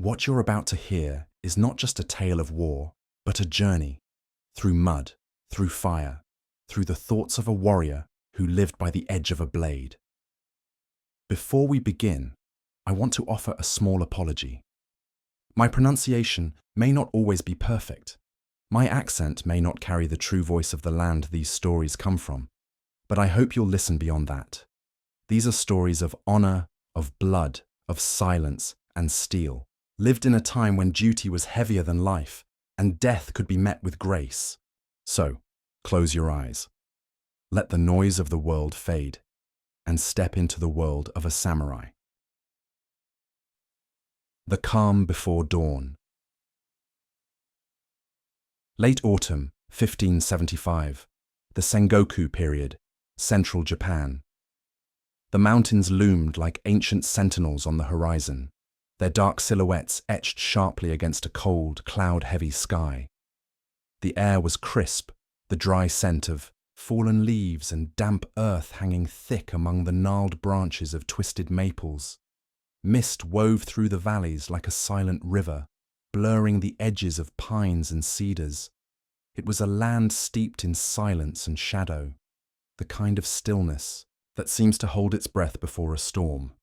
What you're about to hear is not just a tale of war, but a journey through mud, through fire, through the thoughts of a warrior who lived by the edge of a blade. Before we begin, I want to offer a small apology. My pronunciation may not always be perfect. My accent may not carry the true voice of the land these stories come from, but I hope you'll listen beyond that. These are stories of honor, of blood, of silence and steel, lived in a time when duty was heavier than life and death could be met with grace. So, close your eyes. Let the noise of the world fade and step into the world of a samurai. The calm before dawn. Late autumn, 1575, the Sengoku period, central Japan. The mountains loomed like ancient sentinels on the horizon, their dark silhouettes etched sharply against a cold, cloud-heavy sky. The air was crisp, the dry scent of fallen leaves and damp earth hanging thick among the gnarled branches of twisted maples. Mist wove through the valleys like a silent river, blurring the edges of pines and cedars. It was a land steeped in silence and shadow, the kind of stillness that seems to hold its breath before a storm.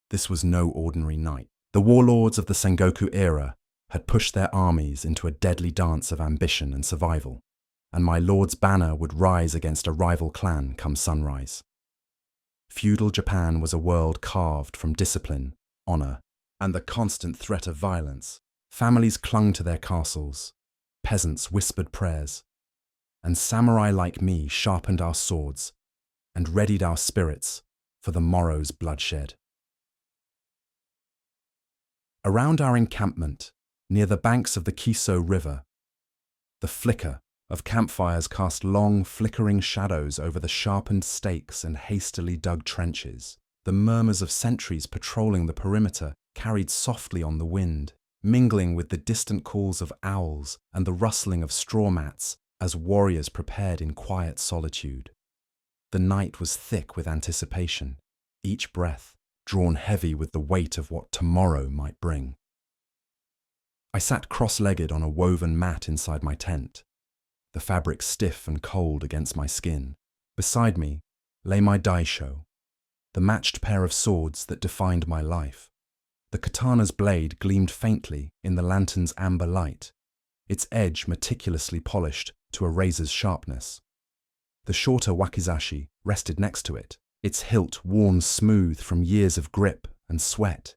This was no ordinary night. The warlords of the Sengoku era had pushed their armies into a deadly dance of ambition and survival, and my lord's banner would rise against a rival clan come sunrise. Feudal Japan was a world carved from discipline, honor, and the constant threat of violence. Families clung to their castles, peasants whispered prayers, and samurai like me sharpened our swords and readied our spirits for the morrow's bloodshed. Around our encampment, near the banks of the Kiso River, the flicker of campfires cast long, flickering shadows over the sharpened stakes and hastily dug trenches. The murmurs of sentries patrolling the perimeter carried softly on the wind, mingling with the distant calls of owls and the rustling of straw mats as warriors prepared in quiet solitude. The night was thick with anticipation, each breath drawn heavy with the weight of what tomorrow might bring. I sat cross-legged on a woven mat inside my tent, the fabric stiff and cold against my skin. Beside me lay my daisho, the matched pair of swords that defined my life. The katana's blade gleamed faintly in the lantern's amber light, its edge meticulously polished to a razor's sharpness. The shorter wakizashi rested next to it, its hilt worn smooth from years of grip and sweat.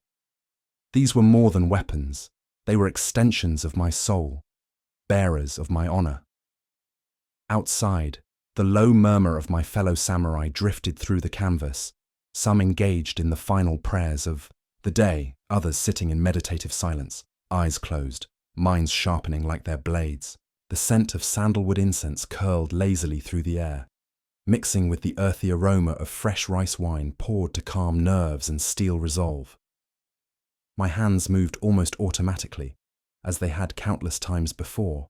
These were more than weapons. They were extensions of my soul, bearers of my honor. Outside, the low murmur of my fellow samurai drifted through the canvas, some engaged in the final prayers of the day, others sitting in meditative silence, eyes closed, minds sharpening like their blades. The scent of sandalwood incense curled lazily through the air, mixing with the earthy aroma of fresh rice wine poured to calm nerves and steel resolve. My hands moved almost automatically, as they had countless times before,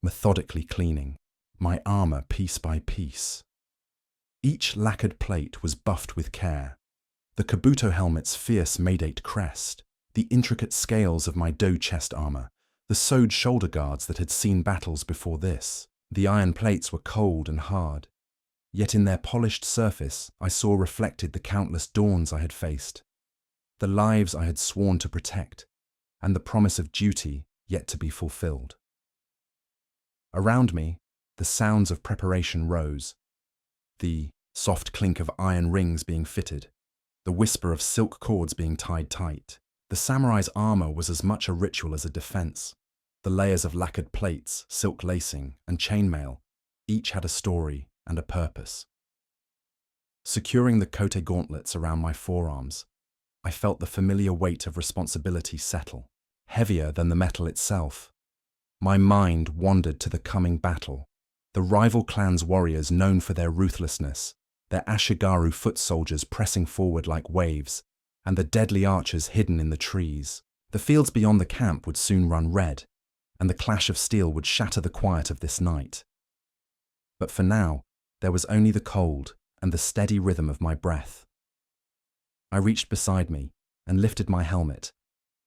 methodically cleaning my armor piece by piece. Each lacquered plate was buffed with care, the kabuto helmet's fierce Maydate crest, the intricate scales of my do chest armor, the sewed shoulder guards that had seen battles before this. The iron plates were cold and hard, yet in their polished surface I saw reflected the countless dawns I had faced, the lives I had sworn to protect, and the promise of duty yet to be fulfilled. Around me, the sounds of preparation rose, the soft clink of iron rings being fitted, the whisper of silk cords being tied tight. The samurai's armor was as much a ritual as a defense. The layers of lacquered plates, silk lacing, and chainmail, each had a story and a purpose. Securing the kote gauntlets around my forearms, I felt the familiar weight of responsibility settle, heavier than the metal itself. My mind wandered to the coming battle, the rival clan's warriors known for their ruthlessness, their ashigaru foot soldiers pressing forward like waves, and the deadly archers hidden in the trees. The fields beyond the camp would soon run red, and the clash of steel would shatter the quiet of this night. But for now, there was only the cold and the steady rhythm of my breath. I reached beside me and lifted my helmet,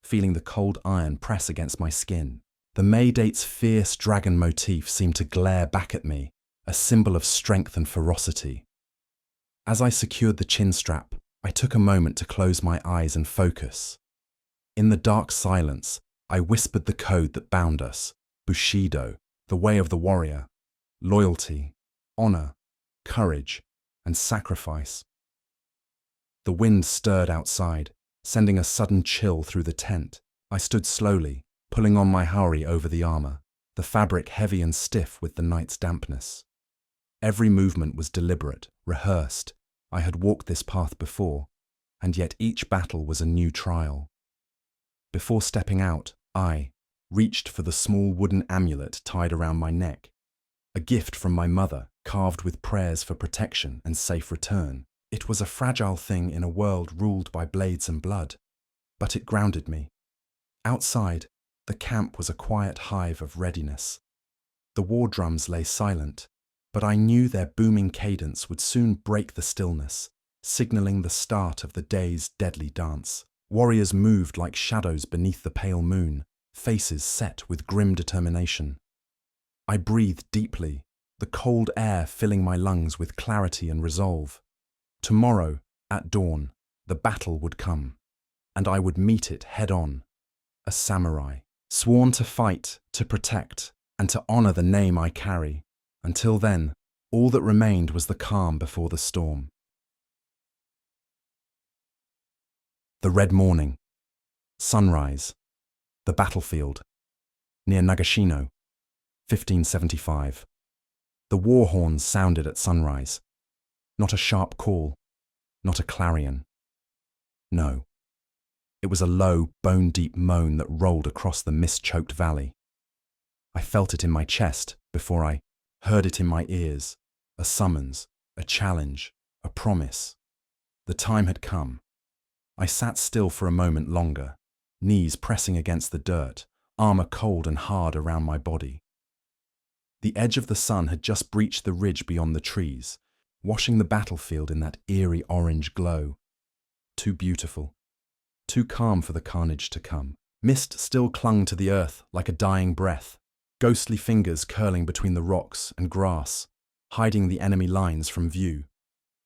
feeling the cold iron press against my skin. The Maydate's fierce dragon motif seemed to glare back at me, a symbol of strength and ferocity. As I secured the chin strap, I took a moment to close my eyes and focus. In the dark silence, I whispered the code that bound us: Bushido, the way of the warrior, loyalty, honor, courage, and sacrifice. The wind stirred outside, sending a sudden chill through the tent. I stood slowly, pulling on my hari over the armor, the fabric heavy and stiff with the night's dampness. Every movement was deliberate, rehearsed. I had walked this path before, and yet each battle was a new trial. Before stepping out, I reached for the small wooden amulet tied around my neck, a gift from my mother, carved with prayers for protection and safe return. It was a fragile thing in a world ruled by blades and blood, but it grounded me. Outside, the camp was a quiet hive of readiness. The war drums lay silent, but I knew their booming cadence would soon break the stillness, signaling the start of the day's deadly dance. Warriors moved like shadows beneath the pale moon, faces set with grim determination. I breathed deeply, the cold air filling my lungs with clarity and resolve. Tomorrow, at dawn, the battle would come, and I would meet it head-on. A samurai, sworn to fight, to protect, and to honor the name I carry. Until then, all that remained was the calm before the storm. The red morning. Sunrise. The battlefield. Near Nagashino. 1575. The war horns sounded at sunrise. Not a sharp call, not a clarion. No. It was a low, bone-deep moan that rolled across the mist-choked valley. I felt it in my chest before I heard it in my ears, a summons, a challenge, a promise. The time had come. I sat still for a moment longer, knees pressing against the dirt, armor cold and hard around my body. The edge of the sun had just breached the ridge beyond the trees, washing the battlefield in that eerie orange glow. Too beautiful, too calm for the carnage to come. Mist still clung to the earth like a dying breath, ghostly fingers curling between the rocks and grass, hiding the enemy lines from view.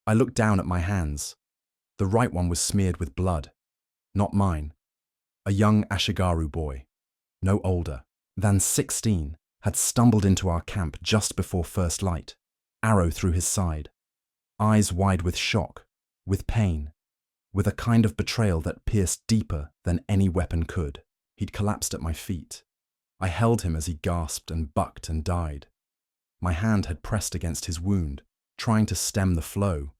I looked down at my hands. The right one was smeared with blood. Not mine. A young Ashigaru boy, no older than 16, had stumbled into our camp just before first light, arrow through his side. Eyes wide with shock, with pain, with a kind of betrayal that pierced deeper than any weapon could. He'd collapsed at my feet. I held him as he gasped and bucked and died. My hand had pressed against his wound, trying to stem the flow,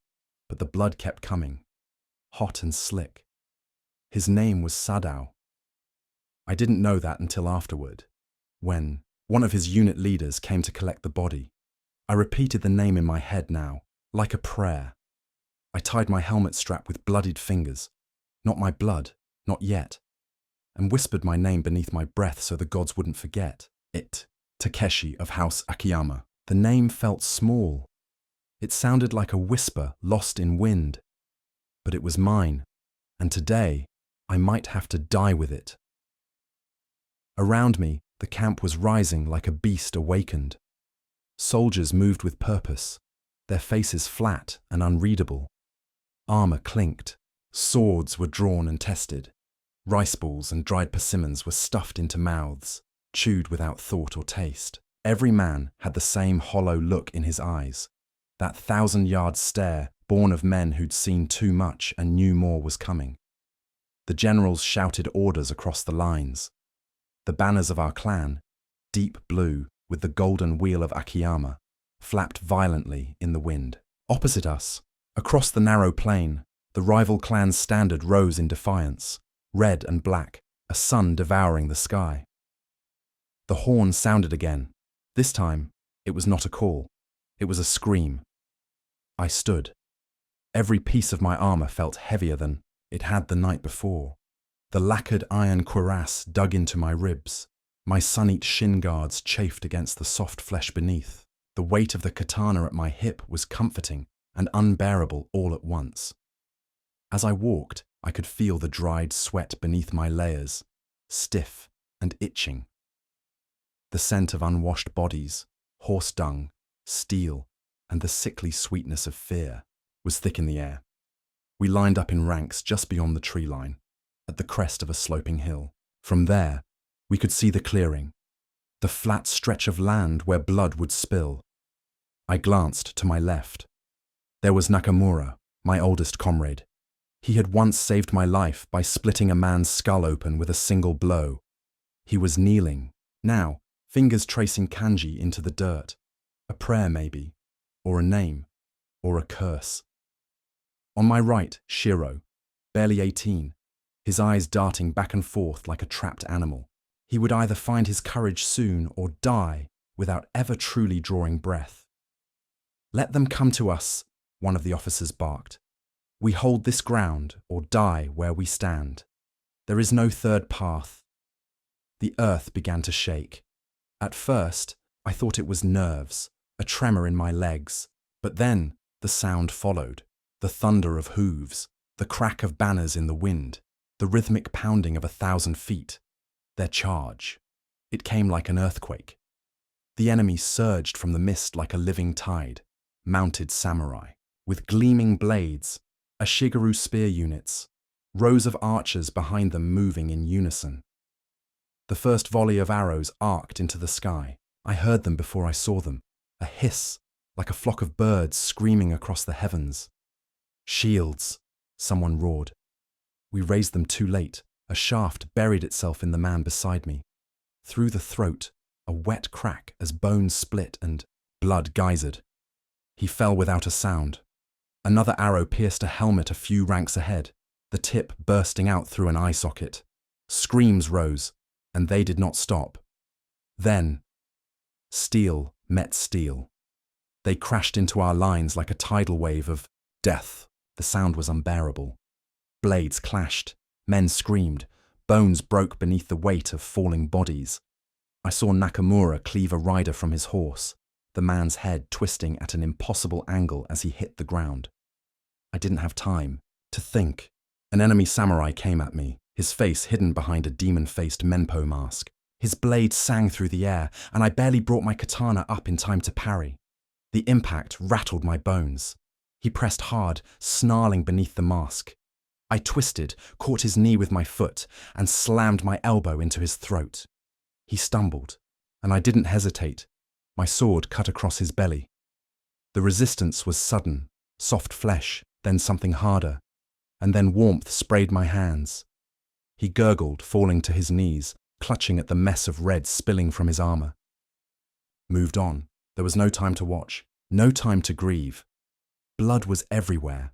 but the blood kept coming, hot and slick. His name was Sadao. I didn't know that until afterward, when one of his unit leaders came to collect the body. I repeated the name in my head now, like a prayer. I tied my helmet strap with bloodied fingers, not my blood, not yet, and whispered my name beneath my breath so the gods wouldn't forget. It, Takeshi of House Akiyama. The name felt small. It sounded like a whisper lost in wind. But it was mine, and today I might have to die with it. Around me, the camp was rising like a beast awakened. Soldiers moved with purpose, their faces flat and unreadable. Armor clinked, swords were drawn and tested. Rice balls and dried persimmons were stuffed into mouths, chewed without thought or taste. Every man had the same hollow look in his eyes, that 1,000-yard stare born of men who'd seen too much and knew more was coming. The generals shouted orders across the lines. The banners of our clan, deep blue with the golden wheel of Akiyama, flapped violently in the wind. Opposite us, across the narrow plain, the rival clan's standard rose in defiance, red and black, a sun devouring the sky. The horn sounded again. This time, it was not a call. It was a scream. I stood. Every piece of my armor felt heavier than it had the night before. The lacquered iron cuirass dug into my ribs. My sun-eat shin guards chafed against the soft flesh beneath. The weight of the katana at my hip was comforting and unbearable all at once. As I walked, I could feel the dried sweat beneath my layers, stiff and itching. The scent of unwashed bodies, horse dung, steel, and the sickly sweetness of fear was thick in the air. We lined up in ranks just beyond the tree line, at the crest of a sloping hill. From there, we could see the clearing, the flat stretch of land where blood would spill. I glanced to my left. There was Nakamura, my oldest comrade. He had once saved my life by splitting a man's skull open with a single blow. He was kneeling, now, fingers tracing kanji into the dirt. A prayer maybe, or a name, or a curse. On my right, Shiro, barely 18, his eyes darting back and forth like a trapped animal. He would either find his courage soon or die without ever truly drawing breath. "Let them come to us," one of the officers barked. "We hold this ground or die where we stand. There is no third path." The earth began to shake. At first, I thought it was nerves, a tremor in my legs, but then the sound followed, the thunder of hooves, the crack of banners in the wind, the rhythmic pounding of 1,000 feet. Their charge. It came like an earthquake. The enemy surged from the mist like a living tide, mounted samurai, with gleaming blades, Ashigaru spear units, rows of archers behind them moving in unison. The first volley of arrows arced into the sky. I heard them before I saw them, a hiss, like a flock of birds screaming across the heavens. "Shields," someone roared. We raised them too late. A shaft buried itself in the man beside me. Through the throat, a wet crack as bones split and blood geysered. He fell without a sound. Another arrow pierced a helmet a few ranks ahead, the tip bursting out through an eye socket. Screams rose, and they did not stop. Then, steel met steel. They crashed into our lines like a tidal wave of death. The sound was unbearable. Blades clashed, men screamed, bones broke beneath the weight of falling bodies. I saw Nakamura cleave a rider from his horse, the man's head twisting at an impossible angle as he hit the ground. I didn't have time to think. An enemy samurai came at me, his face hidden behind a demon-faced Menpo mask. His blade sang through the air, and I barely brought my katana up in time to parry. The impact rattled my bones. He pressed hard, snarling beneath the mask. I twisted, caught his knee with my foot, and slammed my elbow into his throat. He stumbled, and I didn't hesitate. My sword cut across his belly. The resistance was sudden, soft flesh, then something harder, and then warmth sprayed my hands. He gurgled, falling to his knees, clutching at the mess of red spilling from his armor. Moved on. There was no time to watch, no time to grieve. Blood was everywhere.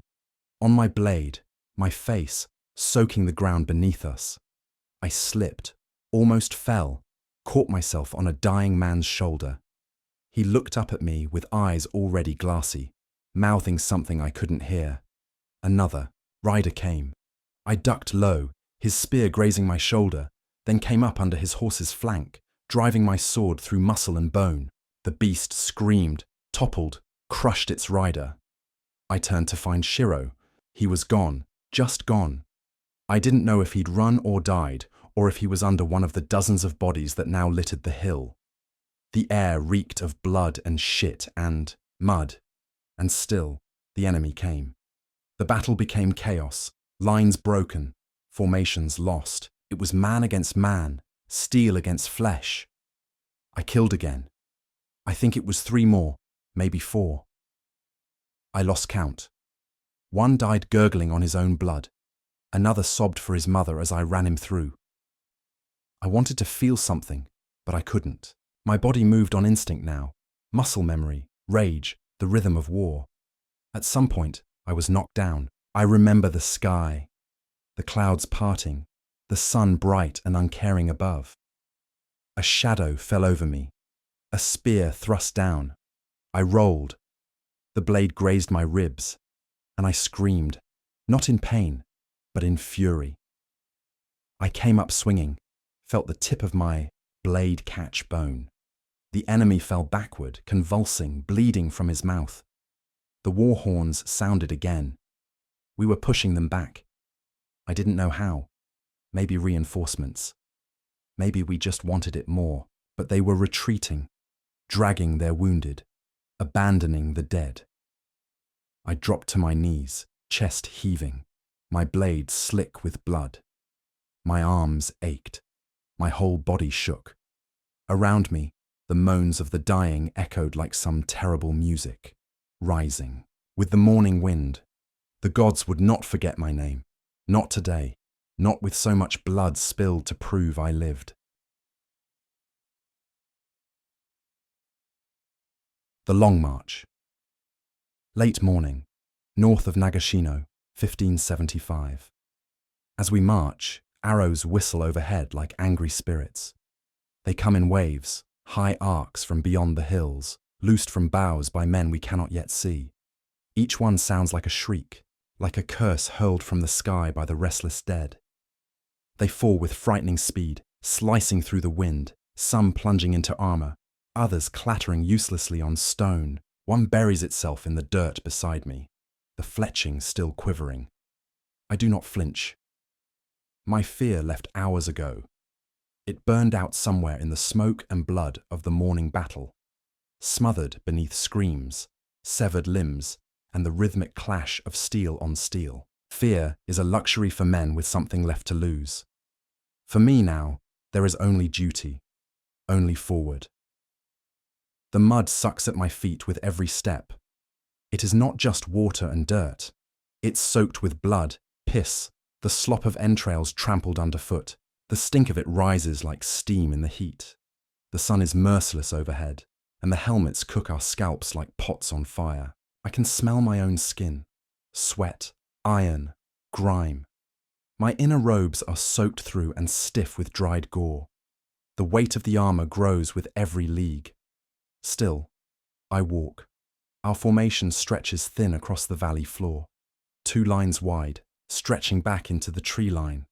On my blade, my face, soaking the ground beneath us. I slipped, almost fell, caught myself on a dying man's shoulder. He looked up at me with eyes already glassy, mouthing something I couldn't hear. Another rider came. I ducked low, his spear grazing my shoulder, then came up under his horse's flank, driving my sword through muscle and bone. The beast screamed, toppled, crushed its rider. I turned to find Shiro. He was gone. Just gone. I didn't know if he'd run or died, or if he was under one of the dozens of bodies that now littered the hill. The air reeked of blood and shit and mud, and still the enemy came. The battle became chaos, lines broken, formations lost. It was man against man, steel against flesh. I killed again. I think it was 3 more, maybe 4. I lost count. One died gurgling on his own blood. Another sobbed for his mother as I ran him through. I wanted to feel something, but I couldn't. My body moved on instinct now. Muscle memory, rage, the rhythm of war. At some point, I was knocked down. I remember the sky, the clouds parting, the sun bright and uncaring above. A shadow fell over me. A spear thrust down. I rolled. The blade grazed my ribs, and I screamed, not in pain, but in fury. I came up swinging, felt the tip of my blade catch bone. The enemy fell backward, convulsing, bleeding from his mouth. The war horns sounded again. We were pushing them back. I didn't know how. Maybe reinforcements. Maybe we just wanted it more, but they were retreating, dragging their wounded, abandoning the dead. I dropped to my knees, chest heaving, my blade slick with blood. My arms ached, my whole body shook. Around me, the moans of the dying echoed like some terrible music, rising. With the morning wind, the gods would not forget my name, not today, not with so much blood spilled to prove I lived. The Long March. Late morning, north of Nagashino, 1575. As we march, arrows whistle overhead like angry spirits. They come in waves, high arcs from beyond the hills, loosed from boughs by men we cannot yet see. Each one sounds like a shriek, like a curse hurled from the sky by the restless dead. They fall with frightening speed, slicing through the wind, some plunging into armor, others clattering uselessly on stone. One buries itself in the dirt beside me, the fletching still quivering. I do not flinch. My fear left hours ago. It burned out somewhere in the smoke and blood of the morning battle, smothered beneath screams, severed limbs, and the rhythmic clash of steel on steel. Fear is a luxury for men with something left to lose. For me now, there is only duty, only forward. The mud sucks at my feet with every step. It is not just water and dirt. It's soaked with blood, piss, the slop of entrails trampled underfoot. The stink of it rises like steam in the heat. The sun is merciless overhead, and the helmets cook our scalps like pots on fire. I can smell my own skin, sweat, iron, grime. My inner robes are soaked through and stiff with dried gore. The weight of the armor grows with every league. Still, I walk. Our formation stretches thin across the valley floor, 2 lines wide, stretching back into the tree line.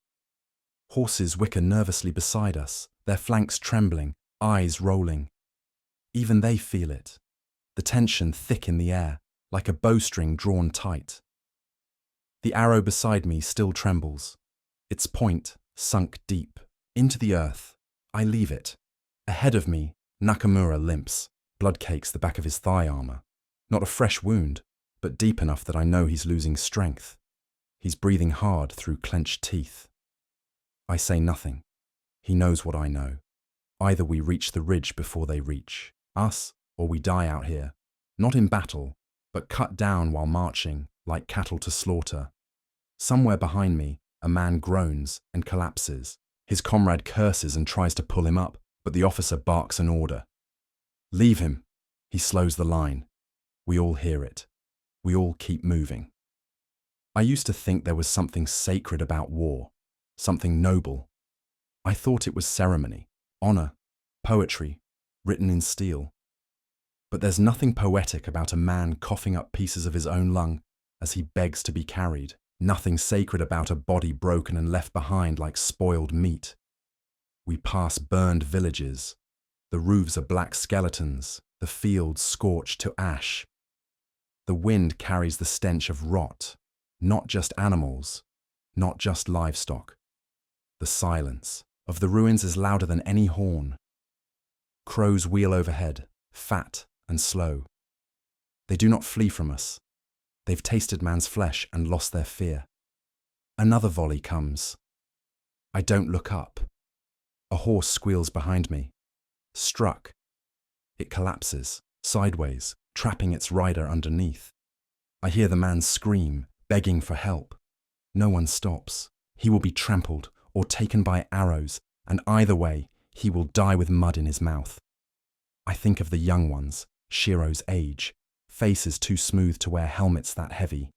Horses whicker nervously beside us, their flanks trembling, eyes rolling. Even they feel it, the tension thick in the air, like a bowstring drawn tight. The arrow beside me still trembles, its point sunk deep. Into the earth, I leave it. Ahead of me, Nakamura limps. Blood cakes the back of his thigh armor. Not a fresh wound, but deep enough that I know he's losing strength. He's breathing hard through clenched teeth. I say nothing. He knows what I know. Either we reach the ridge before they reach us, or we die out here. Not in battle, but cut down while marching, like cattle to slaughter. Somewhere behind me, a man groans and collapses. His comrade curses and tries to pull him up, but the officer barks an order. Leave him. He slows the line. We all hear it. We all keep moving. I used to think there was something sacred about war, something noble. I thought it was ceremony, honor, poetry, written in steel. But there's nothing poetic about a man coughing up pieces of his own lung as he begs to be carried. Nothing sacred about a body broken and left behind like spoiled meat. We pass burned villages. The roofs are black skeletons, the fields scorched to ash. The wind carries the stench of rot, not just animals, not just livestock. The silence of the ruins is louder than any horn. Crows wheel overhead, fat and slow. They do not flee from us. They've tasted man's flesh and lost their fear. Another volley comes. I don't look up. A horse squeals behind me. Struck. It collapses, sideways, trapping its rider underneath. I hear the man scream, begging for help. No one stops. He will be trampled or taken by arrows, and either way, he will die with mud in his mouth. I think of the young ones, Shiro's age, faces too smooth to wear helmets that heavy,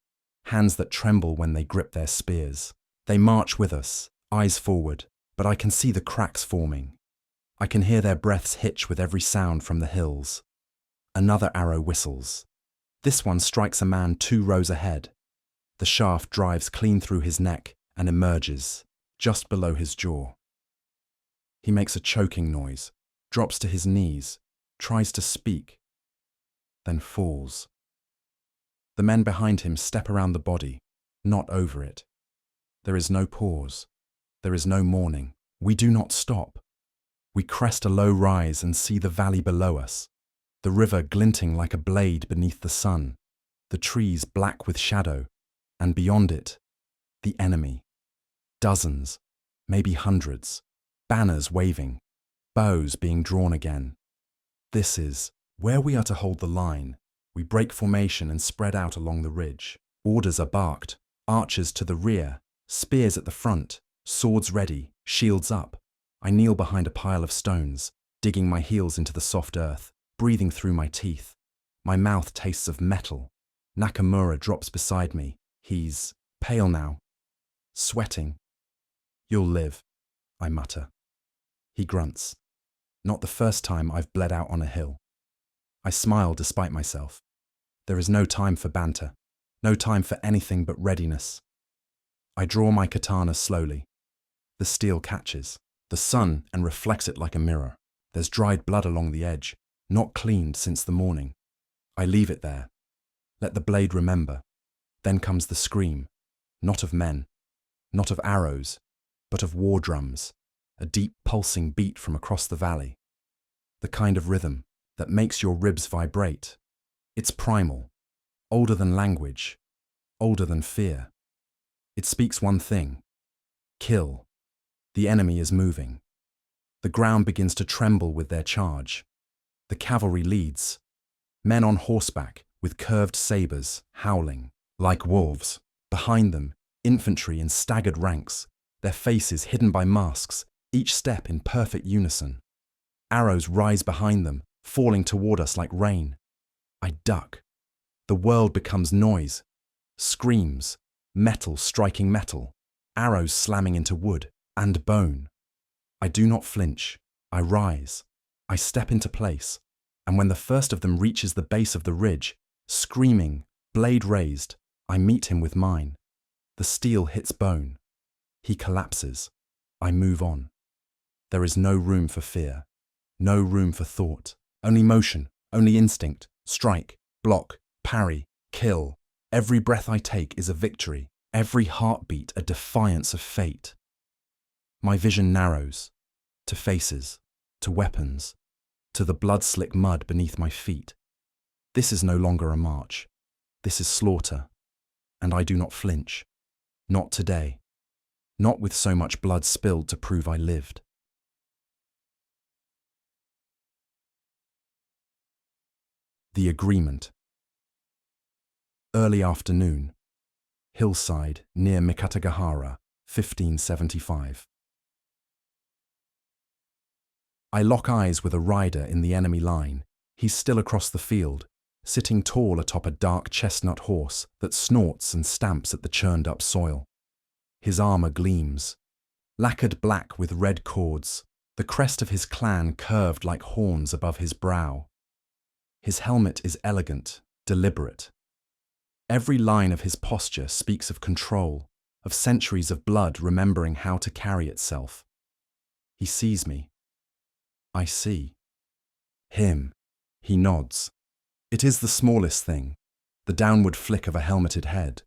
hands that tremble when they grip their spears. They march with us, eyes forward, but I can see the cracks forming. I can hear their breaths hitch with every sound from the hills. Another arrow whistles. This one strikes a man 2 rows ahead. The shaft drives clean through his neck and emerges, just below his jaw. He makes a choking noise, drops to his knees, tries to speak, then falls. The men behind him step around the body, not over it. There is no pause. There is no mourning. We do not stop. We crest a low rise and see the valley below us, the river glinting like a blade beneath the sun, the trees black with shadow, and beyond it, the enemy. Dozens, maybe hundreds, banners waving, bows being drawn again. This is where we are to hold the line. We break formation and spread out along the ridge. Orders are barked, archers to the rear, spears at the front, swords ready, shields up. I kneel behind a pile of stones, digging my heels into the soft earth, breathing through my teeth. My mouth tastes of metal. Nakamura drops beside me. He's pale now, sweating. "You'll live," I mutter. He grunts. Not the first time I've bled out on a hill. I smile despite myself. There is no time for banter, no time for anything but readiness. I draw my katana slowly. The steel catches the sun and reflects it like a mirror. There's dried blood along the edge, not cleaned since the morning. I leave it there. Let the blade remember. Then comes the scream, not of men, not of arrows, but of war drums, a deep pulsing beat from across the valley. The kind of rhythm that makes your ribs vibrate. It's primal, older than language, older than fear. It speaks one thing: kill. The enemy is moving. The ground begins to tremble with their charge. The cavalry leads. Men on horseback with curved sabers, howling like wolves. Behind them, infantry in staggered ranks, their faces hidden by masks, each step in perfect unison. Arrows rise behind them, falling toward us like rain. I duck. The world becomes noise, screams, metal striking metal, arrows slamming into wood and bone. I do not flinch. I rise. I step into place, and when the first of them reaches the base of the ridge, screaming, blade raised, I meet him with mine. The steel hits bone. He collapses. I move on. There is no room for fear, no room for thought, only motion, only instinct, strike, block, parry, kill. Every breath I take is a victory, every heartbeat a defiance of fate. My vision narrows, to faces, to weapons, to the blood-slick mud beneath my feet. This is no longer a march. This is slaughter, and I do not flinch. Not today. Not with so much blood spilled to prove I lived. The agreement. Early afternoon. Hillside near Mikatagahara, 1575. I lock eyes with a rider in the enemy line. He's still across the field, sitting tall atop a dark chestnut horse that snorts and stamps at the churned-up soil. His armor gleams, lacquered black with red cords, the crest of his clan curved like horns above his brow. His helmet is elegant, deliberate. Every line of his posture speaks of control, of centuries of blood remembering how to carry itself. He sees me. I see. Him. He nods. It is the smallest thing, the downward flick of a helmeted head,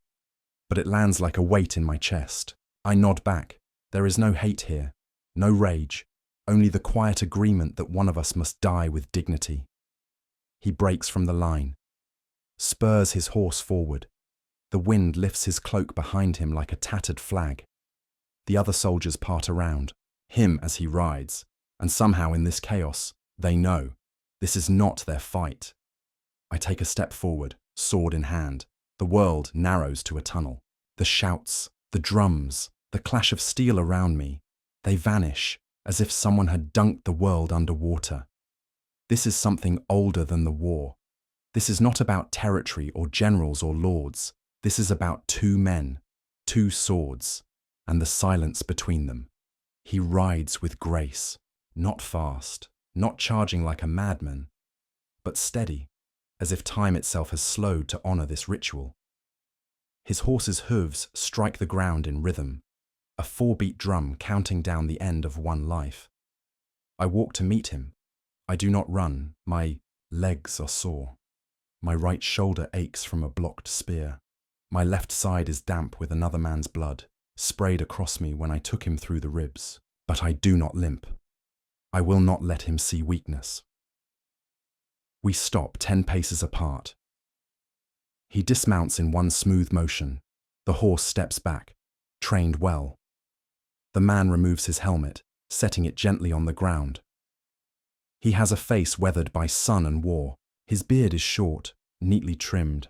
but it lands like a weight in my chest. I nod back. There is no hate here, no rage, only the quiet agreement that one of us must die with dignity. He breaks from the line, spurs his horse forward. The wind lifts his cloak behind him like a tattered flag. The other soldiers part around, him as he rides, and somehow in this chaos, they know this is not their fight. I take a step forward, sword in hand. The world narrows to a tunnel. The shouts, the drums, the clash of steel around me, they vanish as if someone had dunked the world underwater. This is something older than the war. This is not about territory or generals or lords. This is about two men, two swords, and the silence between them. He rides with grace, not fast, not charging like a madman, but steady, as if time itself has slowed to honor this ritual. His horse's hooves strike the ground in rhythm, a 4-beat drum counting down the end of one life. I walk to meet him. I do not run. My legs are sore. My right shoulder aches from a blocked spear. My left side is damp with another man's blood, sprayed across me when I took him through the ribs. But I do not limp. I will not let him see weakness. We stop 10 paces apart. He dismounts in one smooth motion. The horse steps back, trained well. The man removes his helmet, setting it gently on the ground. He has a face weathered by sun and war. His beard is short, neatly trimmed.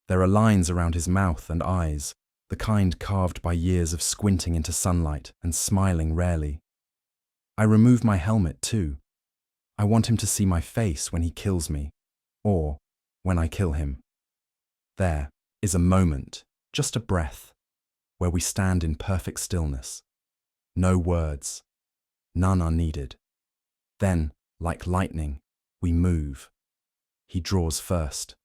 There are lines around his mouth and eyes, the kind carved by years of squinting into sunlight and smiling rarely. I remove my helmet too. I want him to see my face when he kills me, or when I kill him. There is a moment, just a breath, where we stand in perfect stillness. No words. None are needed. Then, like lightning, we move. He draws first.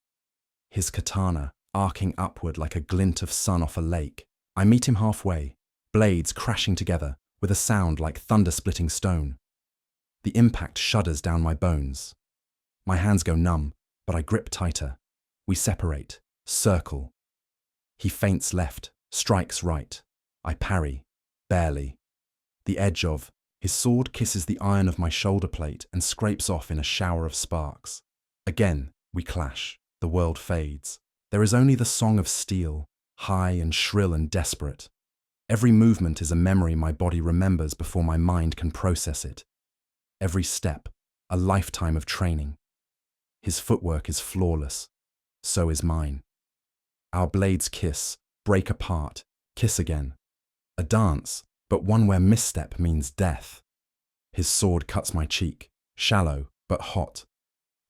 His katana arcing upward like a glint of sun off a lake. I meet him halfway, blades crashing together with a sound like thunder-splitting stone. The impact shudders down my bones. My hands go numb, but I grip tighter. We separate, circle. He feints left, strikes right. I parry, barely. The edge of his sword kisses the iron of my shoulder plate and scrapes off in a shower of sparks. Again, we clash. The world fades. There is only the song of steel, high and shrill and desperate. Every movement is a memory my body remembers before my mind can process it. Every step, a lifetime of training. His footwork is flawless. So is mine. Our blades kiss, break apart, kiss again. A dance, but one where misstep means death. His sword cuts my cheek, shallow but hot.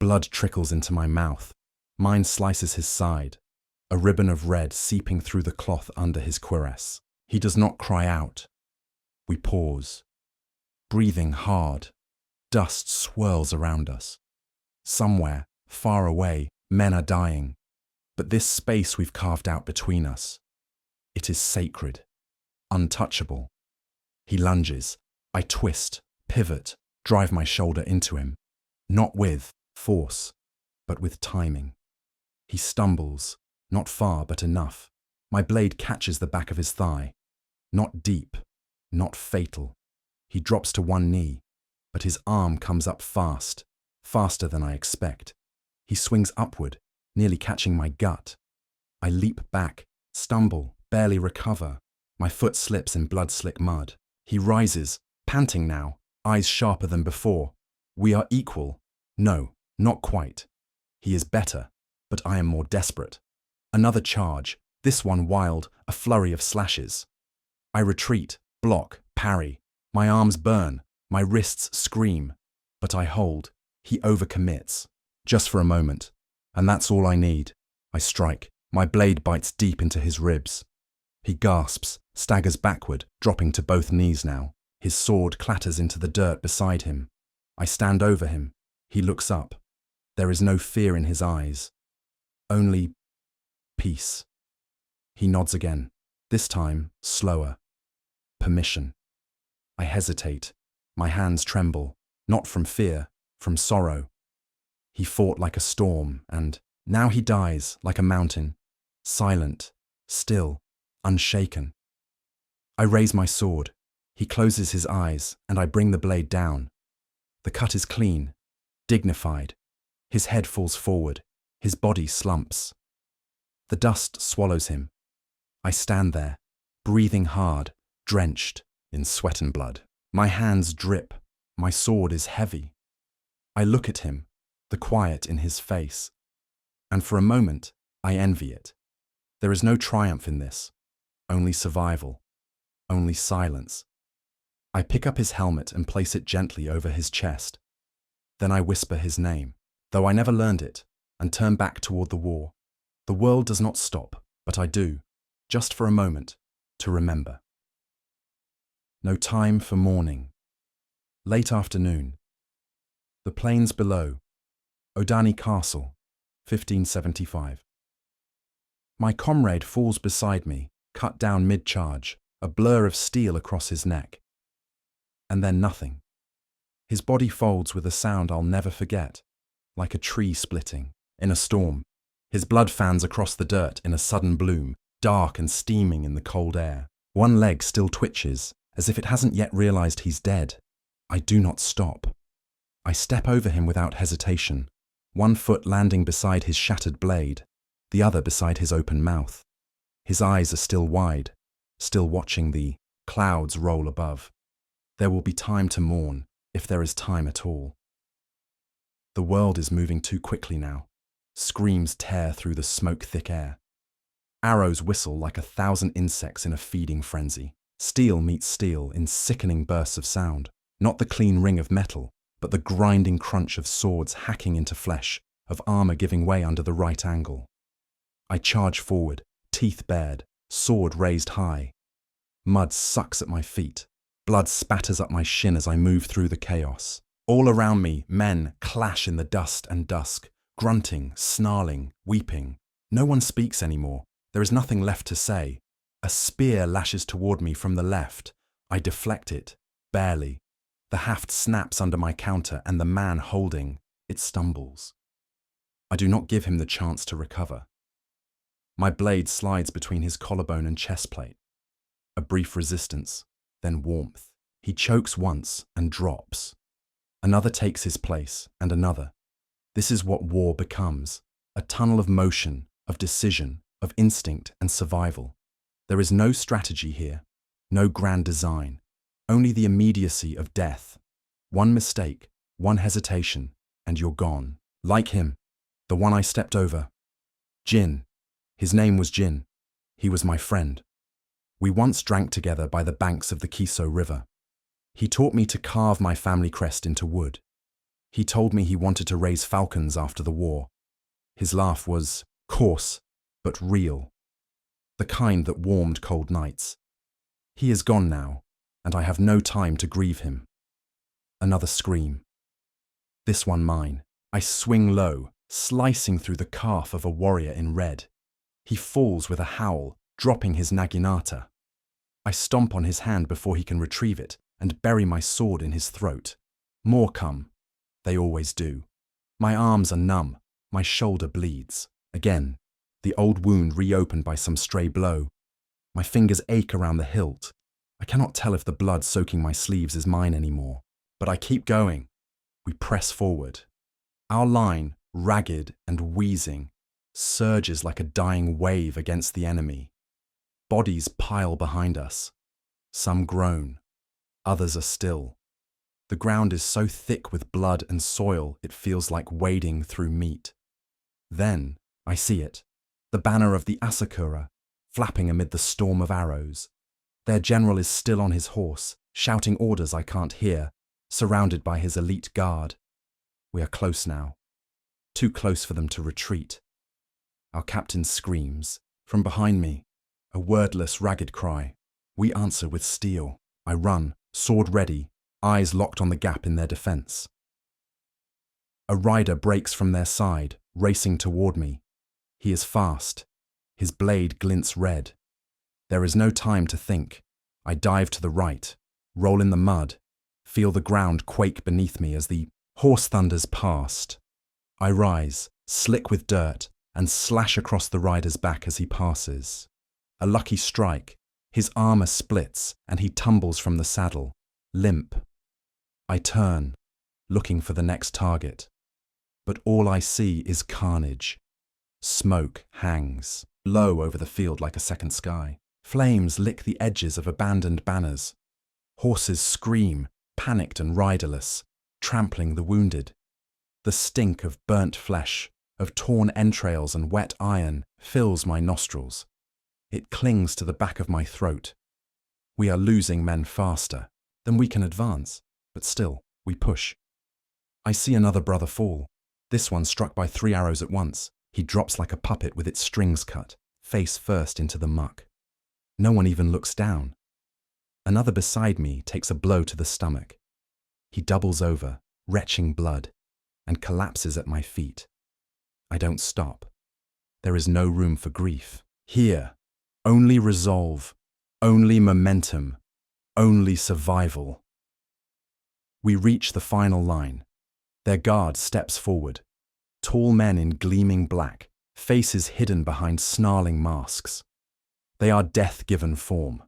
Blood trickles into my mouth. Mine slices his side, a ribbon of red seeping through the cloth under his cuirass. He does not cry out. We pause, breathing hard. Dust swirls around us. Somewhere, far away, men are dying. But this space we've carved out between us, it is sacred, untouchable. He lunges. I twist, pivot, drive my shoulder into him. Not with force, but with timing. He stumbles, not far but enough. My blade catches the back of his thigh. Not deep, not fatal. He drops to one knee, but his arm comes up fast, faster than I expect. He swings upward, nearly catching my gut. I leap back, stumble, barely recover. My foot slips in blood-slick mud. He rises, panting now, eyes sharper than before. We are equal. No, not quite. He is better, but I am more desperate. Another charge, this one wild, a flurry of slashes. I retreat, block, parry. My arms burn, my wrists scream. But I hold. He overcommits. Just for a moment. And that's all I need. I strike. My blade bites deep into his ribs. He gasps, staggers backward, dropping to both knees now. His sword clatters into the dirt beside him. I stand over him. He looks up. There is no fear in his eyes. Only peace. He nods again, this time slower. Permission. I hesitate. My hands tremble, not from fear, from sorrow. He fought like a storm, and now he dies like a mountain, silent, still, unshaken. I raise my sword. He closes his eyes, and I bring the blade down. The cut is clean, dignified. His head falls forward. His body slumps. The dust swallows him. I stand there, breathing hard, drenched in sweat and blood. My hands drip. My sword is heavy. I look at him, the quiet in his face, and for a moment, I envy it. There is no triumph in this, only survival, only silence. I pick up his helmet and place it gently over his chest. Then I whisper his name, though I never learned it, and turn back toward the war. The world does not stop, but I do, just for a moment, to remember. No time for mourning. Late afternoon. The plains below. Odani Castle, 1575. My comrade falls beside me, cut down mid-charge, a blur of steel across his neck. And then nothing. His body folds with a sound I'll never forget, like a tree splitting, in a storm. His blood fans across the dirt in a sudden bloom, dark and steaming in the cold air. One leg still twitches, as if it hasn't yet realized he's dead. I do not stop. I step over him without hesitation, one foot landing beside his shattered blade, the other beside his open mouth. His eyes are still wide, still watching the clouds roll above. There will be time to mourn, if there is time at all. The world is moving too quickly now. Screams tear through the smoke-thick air. Arrows whistle like 1,000 insects in a feeding frenzy. Steel meets steel in sickening bursts of sound. Not the clean ring of metal, but the grinding crunch of swords hacking into flesh, of armor giving way under the right angle. I charge forward, teeth bared, sword raised high. Mud sucks at my feet. Blood spatters up my shin as I move through the chaos. All around me, men clash in the dust and dusk, grunting, snarling, weeping. No one speaks anymore. There is nothing left to say. A spear lashes toward me from the left. I deflect it, barely. The haft snaps under my counter and the man holding it stumbles. I do not give him the chance to recover. My blade slides between his collarbone and chest plate. A brief resistance, then warmth. He chokes once and drops. Another takes his place, and another. This is what war becomes, a tunnel of motion, of decision, of instinct and survival. There is no strategy here, no grand design, only the immediacy of death. One mistake, one hesitation, and you're gone. Like him, the one I stepped over. Jin. His name was Jin. He was my friend. We once drank together by the banks of the Kiso River. He taught me to carve my family crest into wood. He told me he wanted to raise falcons after the war. His laugh was coarse, but real. The kind that warmed cold nights. He is gone now, and I have no time to grieve him. Another scream. This one mine. I swing low, slicing through the calf of a warrior in red. He falls with a howl, dropping his naginata. I stomp on his hand before he can retrieve it and bury my sword in his throat. More come. They always do. My arms are numb. My shoulder bleeds. Again, the old wound reopened by some stray blow. My fingers ache around the hilt. I cannot tell if the blood soaking my sleeves is mine anymore. But I keep going. We press forward. Our line, ragged and wheezing, surges like a dying wave against the enemy. Bodies pile behind us. Some groan. Others are still. The ground is so thick with blood and soil it feels like wading through meat. Then I see it, the banner of the Asakura, flapping amid the storm of arrows. Their general is still on his horse, shouting orders I can't hear, surrounded by his elite guard. We are close now, too close for them to retreat. Our captain screams. From behind me, a wordless, ragged cry. We answer with steel. I run, sword ready, eyes locked on the gap in their defense. A rider breaks from their side, racing toward me. He is fast. His blade glints red. There is no time to think. I dive to the right, roll in the mud, feel the ground quake beneath me as the horse thunders past. I rise, slick with dirt, and slash across the rider's back as he passes. A lucky strike. His armor splits, and he tumbles from the saddle, limp. I turn, looking for the next target. But all I see is carnage. Smoke hangs low over the field like a second sky. Flames lick the edges of abandoned banners. Horses scream, panicked and riderless, trampling the wounded. The stink of burnt flesh, of torn entrails and wet iron fills my nostrils. It clings to the back of my throat. We are losing men faster than we can advance, but still, we push. I see another brother fall. This one struck by 3 arrows at once. He drops like a puppet with its strings cut, face first into the muck. No one even looks down. Another beside me takes a blow to the stomach. He doubles over, retching blood, and collapses at my feet. I don't stop. There is no room for grief. Here, only resolve, only momentum, only survival. We reach the final line. Their guard steps forward. Tall men in gleaming black, faces hidden behind snarling masks. They are death-given form.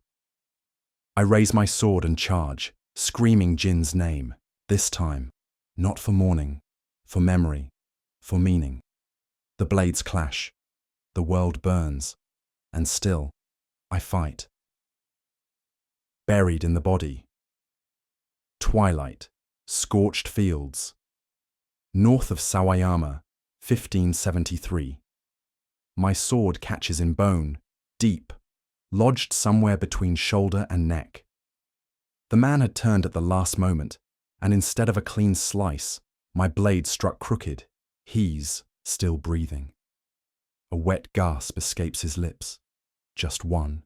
I raise my sword and charge, screaming Jin's name, this time, not for mourning, for memory, for meaning. The blades clash, the world burns, and still, I fight. Buried in the body. Twilight, scorched fields. North of Sawayama, 1573. My sword catches in bone, deep, lodged somewhere between shoulder and neck. The man had turned at the last moment, and instead of a clean slice, my blade struck crooked. He's still breathing. A wet gasp escapes his lips, just one,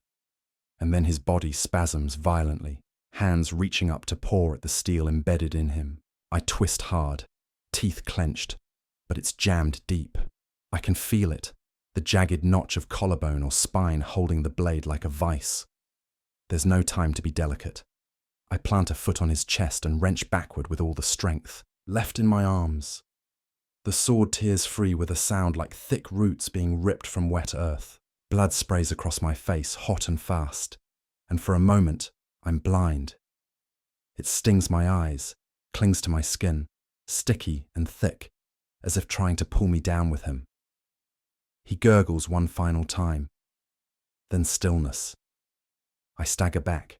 and then his body spasms violently, hands reaching up to paw at the steel embedded in him. I twist hard, teeth clenched, but it's jammed deep. I can feel it, the jagged notch of collarbone or spine holding the blade like a vice. There's no time to be delicate. I plant a foot on his chest and wrench backward with all the strength left in my arms. The sword tears free with a sound like thick roots being ripped from wet earth. Blood sprays across my face, hot and fast, and for a moment, I'm blind. It stings my eyes, clings to my skin, sticky and thick, as if trying to pull me down with him. He gurgles one final time, then stillness. I stagger back,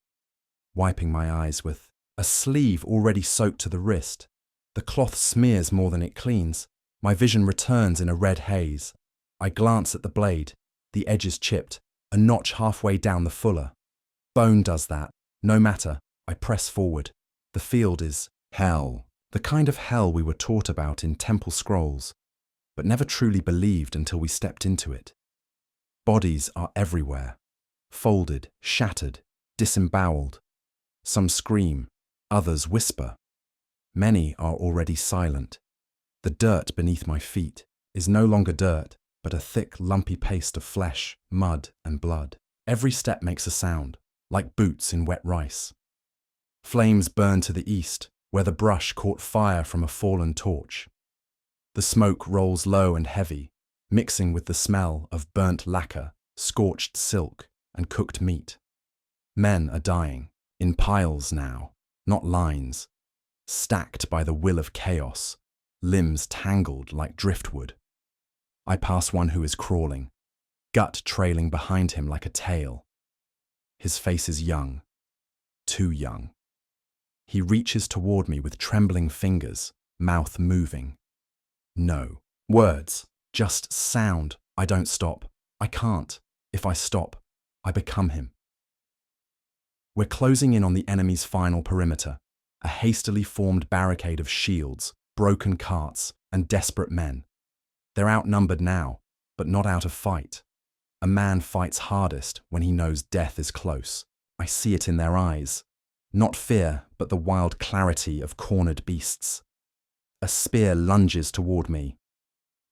wiping my eyes with a sleeve already soaked to the wrist. The cloth smears more than it cleans. My vision returns in a red haze. I glance at the blade, the edges chipped, a notch halfway down the fuller. Bone does that. No matter, I press forward. The field is hell, the kind of hell we were taught about in temple scrolls, but never truly believed until we stepped into it. Bodies are everywhere, folded, shattered, disemboweled. Some scream, others whisper. Many are already silent. The dirt beneath my feet is no longer dirt, but a thick, lumpy paste of flesh, mud, and blood. Every step makes a sound, like boots in wet rice. Flames burn to the east, where the brush caught fire from a fallen torch. The smoke rolls low and heavy, mixing with the smell of burnt lacquer, scorched silk, and cooked meat. Men are dying, in piles now, not lines, stacked by the will of chaos, limbs tangled like driftwood. I pass one who is crawling, gut trailing behind him like a tail. His face is young, too young. He reaches toward me with trembling fingers, mouth moving. No words, just sound. I don't stop. I can't. If I stop, I become him. We're closing in on the enemy's final perimeter, a hastily formed barricade of shields, broken carts, and desperate men. They're outnumbered now, but not out of fight. A man fights hardest when he knows death is close. I see it in their eyes. Not fear, but the wild clarity of cornered beasts. A spear lunges toward me.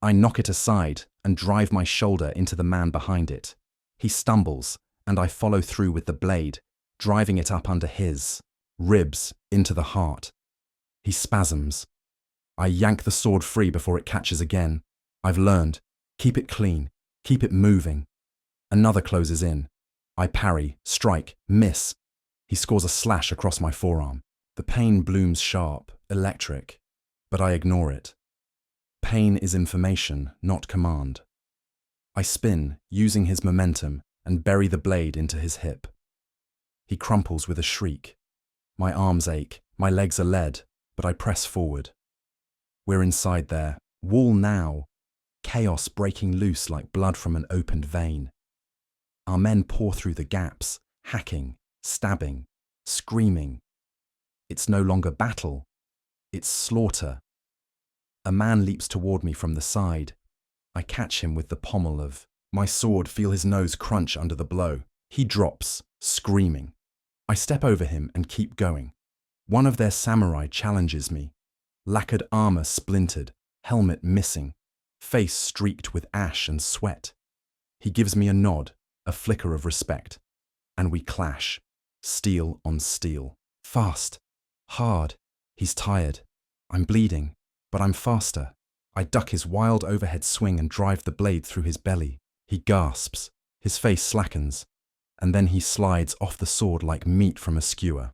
I knock it aside and drive my shoulder into the man behind it. He stumbles, and I follow through with the blade, driving it up under his ribs into the heart. He spasms. I yank the sword free before it catches again. I've learned. Keep it clean. Keep it moving. Another closes in. I parry, strike, miss. He scores a slash across my forearm. The pain blooms sharp, electric, but I ignore it. Pain is information, not command. I spin, using his momentum, and bury the blade into his hip. He crumples with a shriek. My arms ache, my legs are lead, but I press forward. We're inside there, wall now, chaos breaking loose like blood from an opened vein. Our men pour through the gaps, hacking, stabbing, screaming. It's no longer battle, it's slaughter. A man leaps toward me from the side. I catch him with the pommel of my sword, feel his nose crunch under the blow. He drops, screaming. I step over him and keep going. One of their samurai challenges me. Lacquered armor splintered, helmet missing, face streaked with ash and sweat. He gives me a nod, a flicker of respect, and we clash, steel on steel. Fast, hard. He's tired. I'm bleeding, but I'm faster. I duck his wild overhead swing and drive the blade through his belly. He gasps, his face slackens, and then he slides off the sword like meat from a skewer.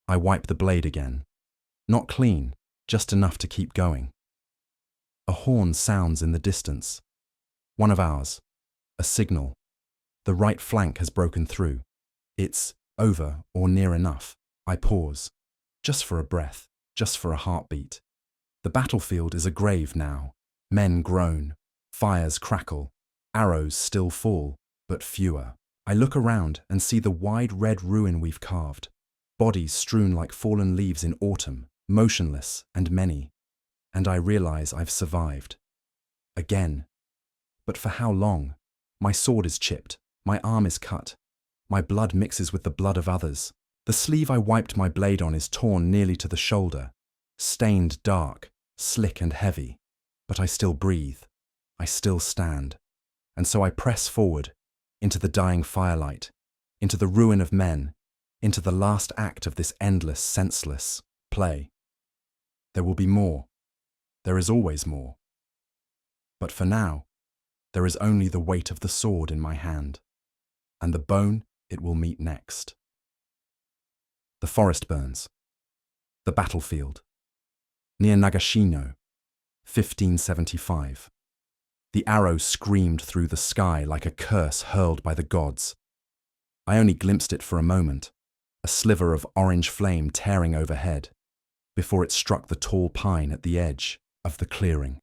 I wipe the blade again. Not clean, just enough to keep going. A horn sounds in the distance. One of ours. A signal. The right flank has broken through. It's over or near enough. I pause. Just for a breath. Just for a heartbeat. The battlefield is a grave now. Men groan. Fires crackle. Arrows still fall, but fewer. I look around and see the wide red ruin we've carved. Bodies strewn like fallen leaves in autumn, motionless and many. And I realize I've survived. Again. But for how long? My sword is chipped. My arm is cut. My blood mixes with the blood of others. The sleeve I wiped my blade on is torn nearly to the shoulder. Stained dark, slick and heavy. But I still breathe. I still stand. And so I press forward, into the dying firelight, into the ruin of men, into the last act of this endless, senseless play. There will be more. There is always more. But for now, there is only the weight of the sword in my hand, and the bone it will meet next. The forest burns. The battlefield. Near Nagashino, 1575. The arrow screamed through the sky like a curse hurled by the gods. I only glimpsed it for a moment, a sliver of orange flame tearing overhead, before it struck the tall pine at the edge of the clearing.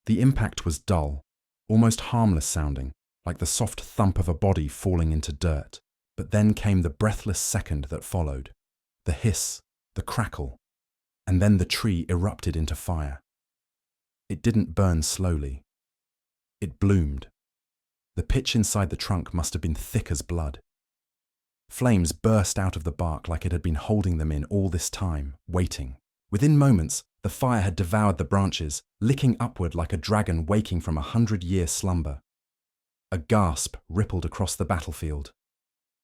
The impact was dull, almost harmless sounding, like the soft thump of a body falling into dirt. But then came the breathless second that followed, the hiss, the crackle, and then the tree erupted into fire. It didn't burn slowly. It bloomed. The pitch inside the trunk must have been thick as blood. Flames burst out of the bark like it had been holding them in all this time, waiting. Within moments, the fire had devoured the branches, licking upward like a dragon waking from 100-year slumber. A gasp rippled across the battlefield.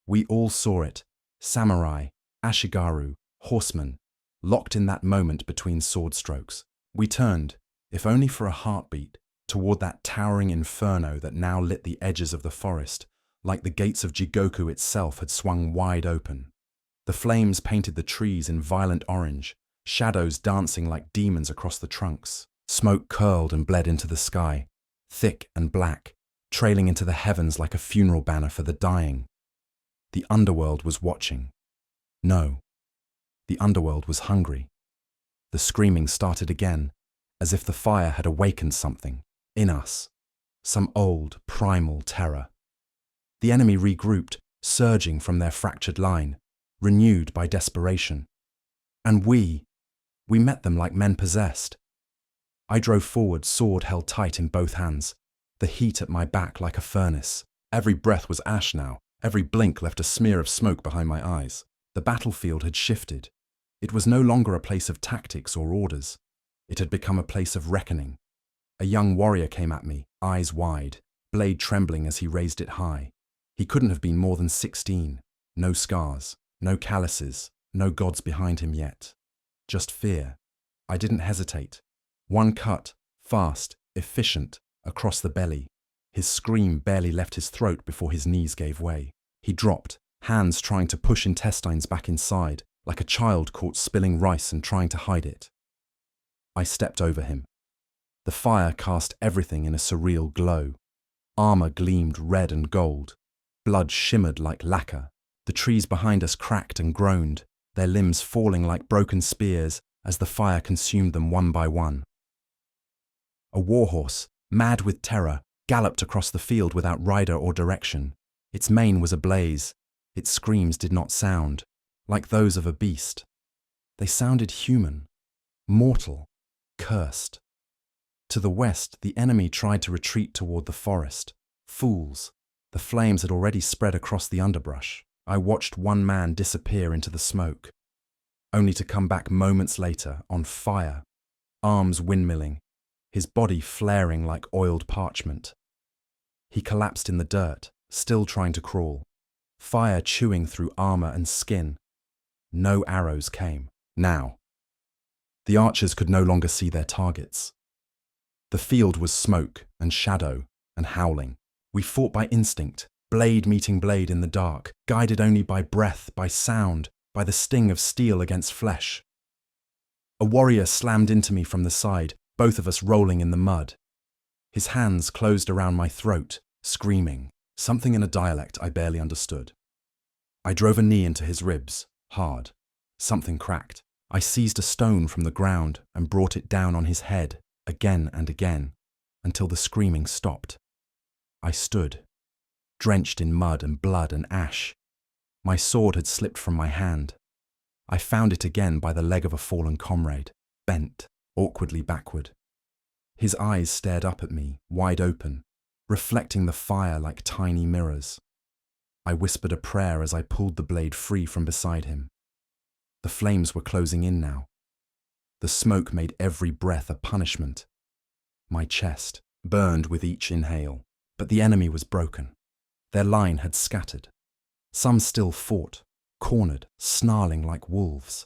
We all saw it, samurai, ashigaru, horsemen, locked in that moment between sword strokes. We turned, if only for a heartbeat, toward that towering inferno that now lit the edges of the forest, like the gates of Jigoku itself had swung wide open. The flames painted the trees in violent orange, shadows dancing like demons across the trunks. Smoke curled and bled into the sky, thick and black, trailing into the heavens like a funeral banner for the dying. The underworld was watching. No, the underworld was hungry. The screaming started again, as if the fire had awakened something in us, some old, primal terror. The enemy regrouped, surging from their fractured line, renewed by desperation. And we met them like men possessed. I drove forward, sword held tight in both hands, the heat at my back like a furnace. Every breath was ash now, every blink left a smear of smoke behind my eyes. The battlefield had shifted. It was no longer a place of tactics or orders. It had become a place of reckoning. A young warrior came at me, eyes wide, blade trembling as he raised it high. He couldn't have been more than 16. No scars, no calluses, no gods behind him yet. Just fear. I didn't hesitate. One cut, fast, efficient, across the belly. His scream barely left his throat before his knees gave way. He dropped, hands trying to push intestines back inside, like a child caught spilling rice and trying to hide it. I stepped over him. The fire cast everything in a surreal glow. Armor gleamed red and gold. Blood shimmered like lacquer. The trees behind us cracked and groaned, their limbs falling like broken spears as the fire consumed them one by one. A warhorse, mad with terror, galloped across the field without rider or direction. Its mane was ablaze. Its screams did not sound like those of a beast. They sounded human, mortal, cursed. To the west, the enemy tried to retreat toward the forest. Fools. The flames had already spread across the underbrush. I watched one man disappear into the smoke, only to come back moments later on fire, arms windmilling, his body flaring like oiled parchment. He collapsed in the dirt, still trying to crawl, fire chewing through armor and skin. No arrows came. Now, the archers could no longer see their targets. The field was smoke and shadow and howling. We fought by instinct, blade meeting blade in the dark, guided only by breath, by sound, by the sting of steel against flesh. A warrior slammed into me from the side, both of us rolling in the mud. His hands closed around my throat, screaming, something in a dialect I barely understood. I drove a knee into his ribs, hard. Something cracked. I seized a stone from the ground and brought it down on his head, again and again, until the screaming stopped. I stood, drenched in mud and blood and ash. My sword had slipped from my hand. I found it again by the leg of a fallen comrade, bent, awkwardly backward. His eyes stared up at me, wide open, reflecting the fire like tiny mirrors. I whispered a prayer as I pulled the blade free from beside him. The flames were closing in now. The smoke made every breath a punishment. My chest burned with each inhale, but the enemy was broken. Their line had scattered. Some still fought, cornered, snarling like wolves.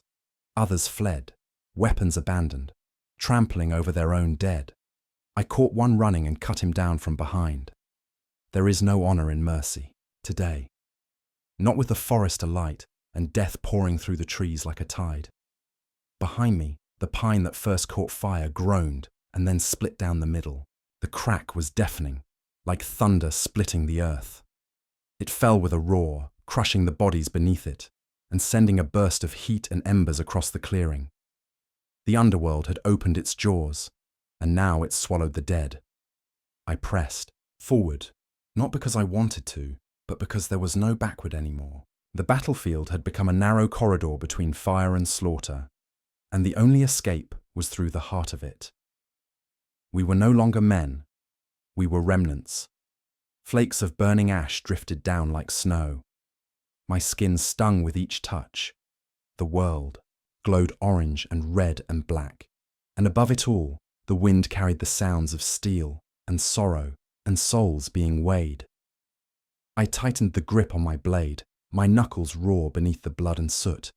Others fled, weapons abandoned, trampling over their own dead. I caught one running and cut him down from behind. There is no honor in mercy, today. Not with the forest alight and death pouring through the trees like a tide. Behind me, the pine that first caught fire groaned and then split down the middle. The crack was deafening, like thunder splitting the earth. It fell with a roar, crushing the bodies beneath it, and sending a burst of heat and embers across the clearing. The underworld had opened its jaws, and now it swallowed the dead. I pressed forward, not because I wanted to, but because there was no backward anymore. The battlefield had become a narrow corridor between fire and slaughter, and the only escape was through the heart of it. We were no longer men. We were remnants. Flakes of burning ash drifted down like snow. My skin stung with each touch. The world glowed orange and red and black, and above it all, the wind carried the sounds of steel and sorrow and souls being weighed. I tightened the grip on my blade, my knuckles raw beneath the blood and soot,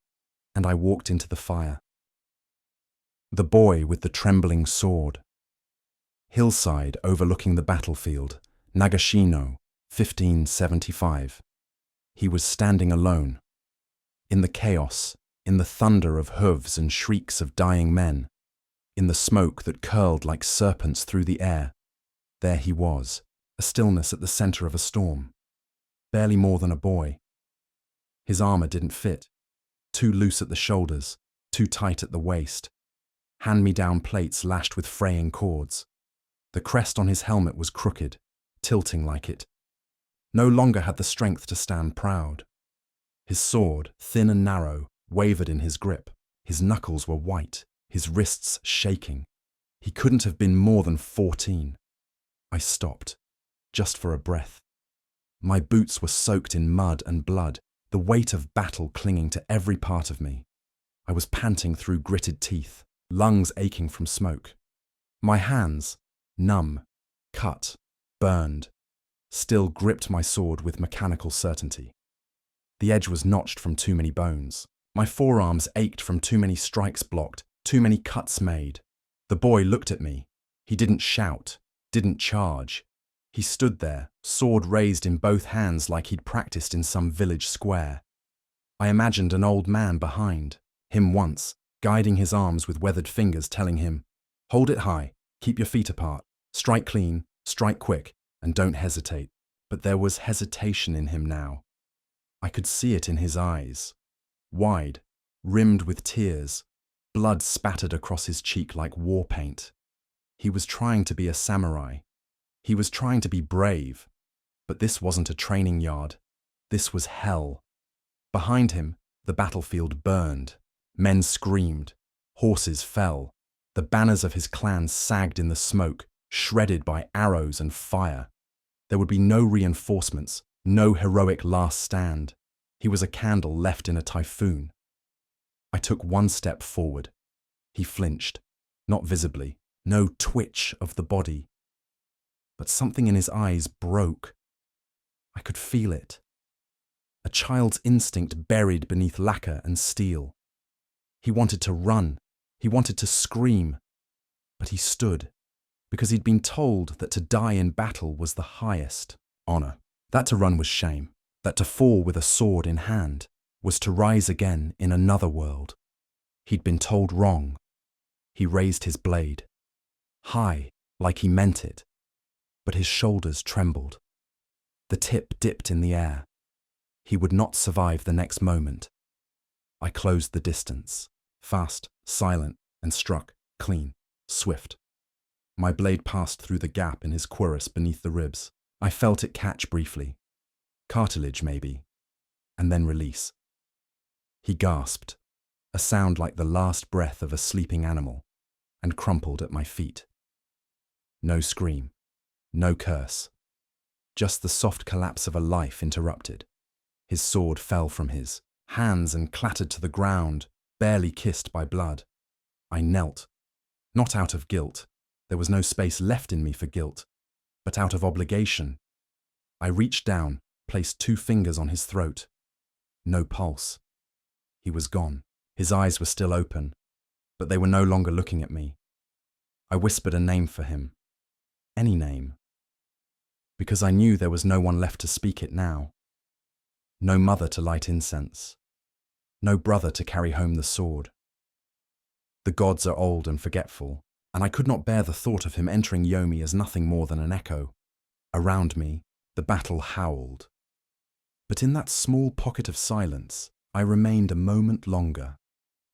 and I walked into the fire. The boy with the trembling sword. Hillside overlooking the battlefield, Nagashino, 1575. He was standing alone. In the chaos, in the thunder of hooves and shrieks of dying men, in the smoke that curled like serpents through the air, there he was, a stillness at the center of a storm. Barely more than a boy. His armor didn't fit. Too loose at the shoulders, too tight at the waist. Hand-me-down plates lashed with fraying cords. The crest on his helmet was crooked, tilting like it. No longer had the strength to stand proud. His sword, thin and narrow, wavered in his grip. His knuckles were white, his wrists shaking. He couldn't have been more than 14. I stopped, just for a breath. My boots were soaked in mud and blood, the weight of battle clinging to every part of me. I was panting through gritted teeth, lungs aching from smoke. My hands, numb, cut, burned, still gripped my sword with mechanical certainty. The edge was notched from too many bones. My forearms ached from too many strikes blocked, too many cuts made. The boy looked at me. He didn't shout, didn't charge. He stood there, sword raised in both hands like he'd practiced in some village square. I imagined an old man behind, him once, guiding his arms with weathered fingers, telling him, "Hold it high, keep your feet apart, strike clean, strike quick, and don't hesitate." But there was hesitation in him now. I could see it in his eyes. Wide, rimmed with tears, blood spattered across his cheek like war paint. He was trying to be a samurai. He was trying to be brave. But this wasn't a training yard. This was hell. Behind him, the battlefield burned. Men screamed. Horses fell. The banners of his clan sagged in the smoke, shredded by arrows and fire. There would be no reinforcements, no heroic last stand. He was a candle left in a typhoon. I took one step forward. He flinched, not visibly, no twitch of the body. But something in his eyes broke. I could feel it. A child's instinct buried beneath lacquer and steel. He wanted to run. He wanted to scream. But he stood, because he'd been told that to die in battle was the highest honor. That to run was shame. That to fall with a sword in hand, was to rise again in another world. He'd been told wrong. He raised his blade. High, like he meant it. But his shoulders trembled. The tip dipped in the air. He would not survive the next moment. I closed the distance, fast, silent, and struck, clean, swift. My blade passed through the gap in his cuirass beneath the ribs. I felt it catch briefly. Cartilage, maybe. And then release. He gasped, a sound like the last breath of a sleeping animal, and crumpled at my feet. No scream, no curse. Just the soft collapse of a life interrupted. His sword fell from his hands and clattered to the ground, barely kissed by blood. I knelt, not out of guilt. There was no space left in me for guilt, but out of obligation. I reached down, placed 2 fingers on his throat. No pulse. He was gone. His eyes were still open, but they were no longer looking at me. I whispered a name for him. Any name. Because I knew there was no one left to speak it now. No mother to light incense. No brother to carry home the sword. The gods are old and forgetful, and I could not bear the thought of him entering Yomi as nothing more than an echo. Around me, the battle howled. But in that small pocket of silence, I remained a moment longer,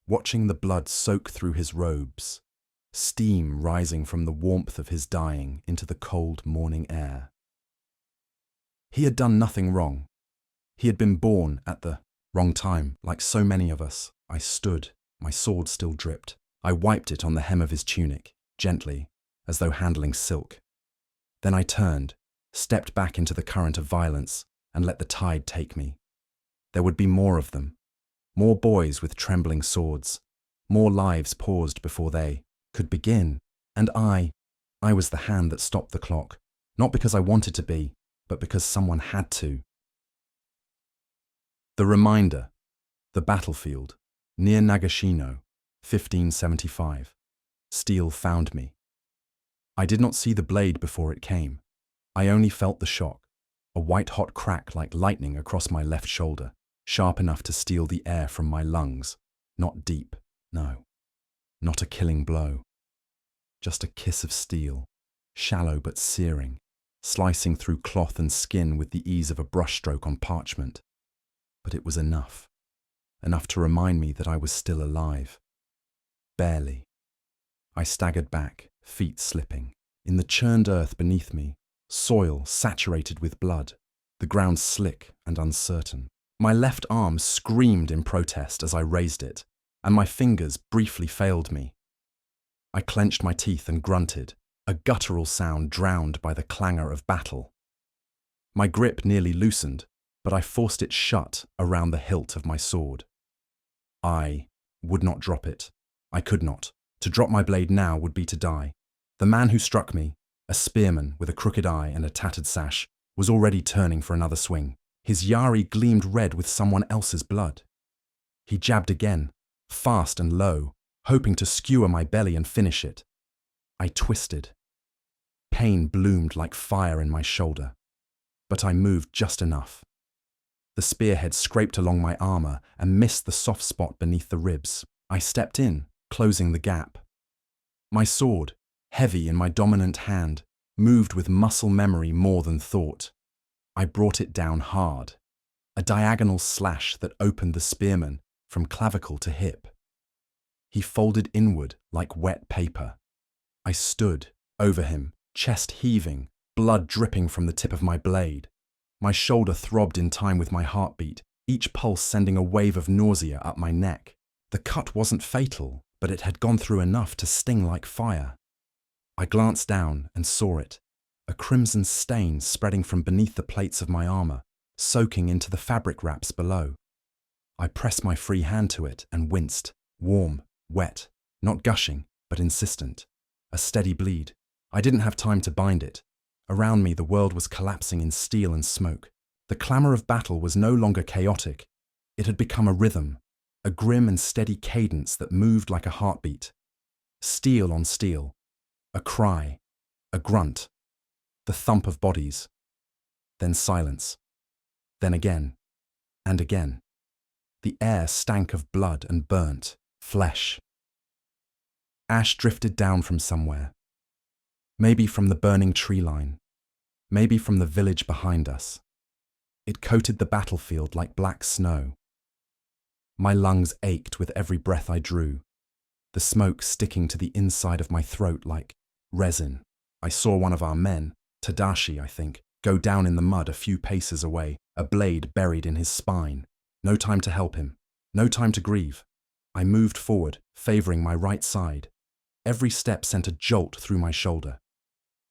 watching the blood soak through his robes, steam rising from the warmth of his dying into the cold morning air. He had done nothing wrong. He had been born at the wrong time, like so many of us. I stood, my sword still dripped. I wiped it on the hem of his tunic, gently, as though handling silk. Then I turned, stepped back into the current of violence, and let the tide take me. There would be more of them. More boys with trembling swords. More lives paused before they could begin. And I was the hand that stopped the clock. Not because I wanted to be, but because someone had to. The reminder. The battlefield. Near Nagashino, 1575. Steel found me. I did not see the blade before it came. I only felt the shock. A white-hot crack like lightning across my left shoulder, sharp enough to steal the air from my lungs. Not deep, no. Not a killing blow. Just a kiss of steel, shallow but searing, slicing through cloth and skin with the ease of a brushstroke on parchment. But it was enough. Enough to remind me that I was still alive. Barely. I staggered back, feet slipping. In the churned earth beneath me, soil saturated with blood, the ground slick and uncertain. My left arm screamed in protest as I raised it, and my fingers briefly failed me. I clenched my teeth and grunted, a guttural sound drowned by the clangor of battle. My grip nearly loosened, but I forced it shut around the hilt of my sword. I would not drop it. I could not. To drop my blade now would be to die. The man who struck me, a spearman with a crooked eye and a tattered sash, was already turning for another swing. His yari gleamed red with someone else's blood. He jabbed again, fast and low, hoping to skewer my belly and finish it. I twisted. Pain bloomed like fire in my shoulder, but I moved just enough. The spearhead scraped along my armor and missed the soft spot beneath the ribs. I stepped in, closing the gap. My sword, heavy in my dominant hand, moved with muscle memory more than thought. I brought it down hard, a diagonal slash that opened the spearman from clavicle to hip. He folded inward like wet paper. I stood over him, chest heaving, blood dripping from the tip of my blade. My shoulder throbbed in time with my heartbeat, each pulse sending a wave of nausea up my neck. The cut wasn't fatal, but it had gone through enough to sting like fire. I glanced down and saw it, a crimson stain spreading from beneath the plates of my armor, soaking into the fabric wraps below. I pressed my free hand to it and winced, warm, wet, not gushing, but insistent. A steady bleed. I didn't have time to bind it. Around me, the world was collapsing in steel and smoke. The clamor of battle was no longer chaotic. It had become a rhythm, a grim and steady cadence that moved like a heartbeat. Steel on steel. A cry. A grunt. The thump of bodies. Then silence. Then again. And again. The air stank of blood and burnt flesh. Ash drifted down from somewhere. Maybe from the burning tree line. Maybe from the village behind us. It coated the battlefield like black snow. My lungs ached with every breath I drew, the smoke sticking to the inside of my throat like resin. I saw one of our men, Tadashi, I think, go down in the mud a few paces away, a blade buried in his spine. No time to help him. No time to grieve. I moved forward, favoring my right side. Every step sent a jolt through my shoulder.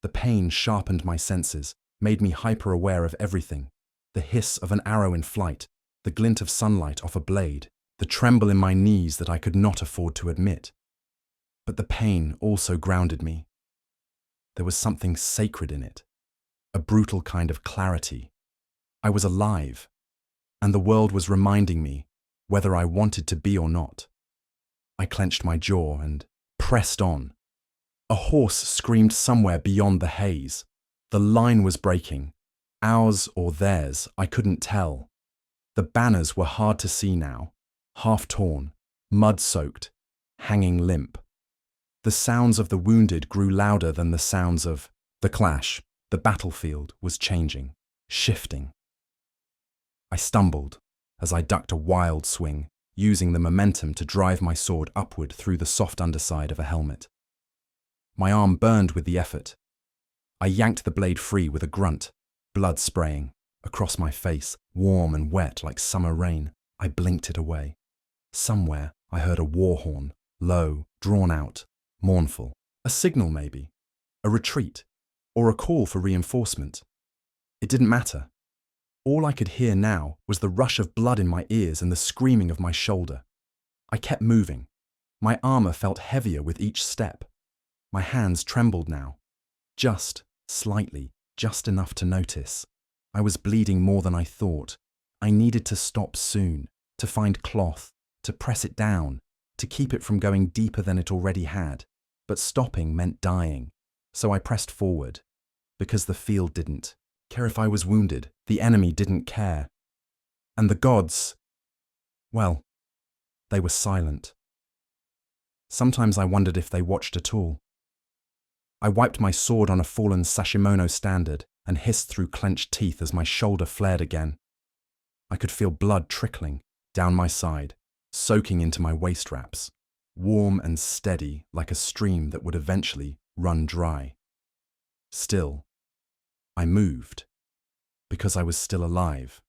The pain sharpened my senses, made me hyper-aware of everything. The hiss of an arrow in flight, the glint of sunlight off a blade, the tremble in my knees that I could not afford to admit. But the pain also grounded me. There was something sacred in it, a brutal kind of clarity. I was alive, and the world was reminding me whether I wanted to be or not. I clenched my jaw and pressed on. A horse screamed somewhere beyond the haze. The line was breaking. Ours or theirs, I couldn't tell. The banners were hard to see now, half torn, mud-soaked, hanging limp. The sounds of the wounded grew louder than the sounds of the clash. The battlefield was changing, shifting. I stumbled as I ducked a wild swing, using the momentum to drive my sword upward through the soft underside of a helmet. My arm burned with the effort. I yanked the blade free with a grunt, blood spraying across my face, warm and wet like summer rain. I blinked it away. Somewhere I heard a war horn, low, drawn out, mournful. A signal maybe, a retreat, or a call for reinforcement. It didn't matter. All I could hear now was the rush of blood in my ears and the screaming of my shoulder. I kept moving. My armor felt heavier with each step. My hands trembled now. Just, slightly, just enough to notice. I was bleeding more than I thought. I needed to stop soon, to find cloth, to press it down, to keep it from going deeper than it already had. But stopping meant dying, so I pressed forward, because the field didn't care if I was wounded. The enemy didn't care. And the gods, well, they were silent. Sometimes I wondered if they watched at all. I wiped my sword on a fallen Sashimono standard and hissed through clenched teeth as my shoulder flared again. I could feel blood trickling down my side, soaking into my waist wraps, warm and steady like a stream that would eventually run dry. Still, I moved, because I was still alive,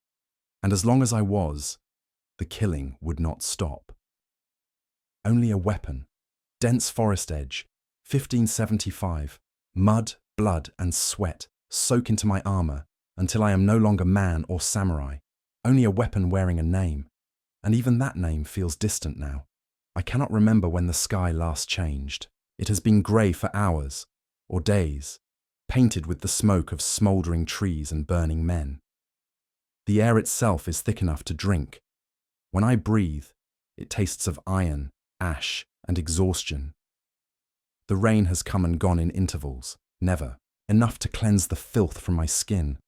and as long as I was, the killing would not stop. Only a weapon, dense forest edge, 1575, mud, blood, and sweat soak into my armor until I am no longer man or samurai, only a weapon wearing a name, and even that name feels distant now. I cannot remember when the sky last changed. It has been grey for hours, or days, painted with the smoke of smouldering trees and burning men. The air itself is thick enough to drink. When I breathe, it tastes of iron, ash, and exhaustion. The rain has come and gone in intervals, never enough to cleanse the filth from my skin,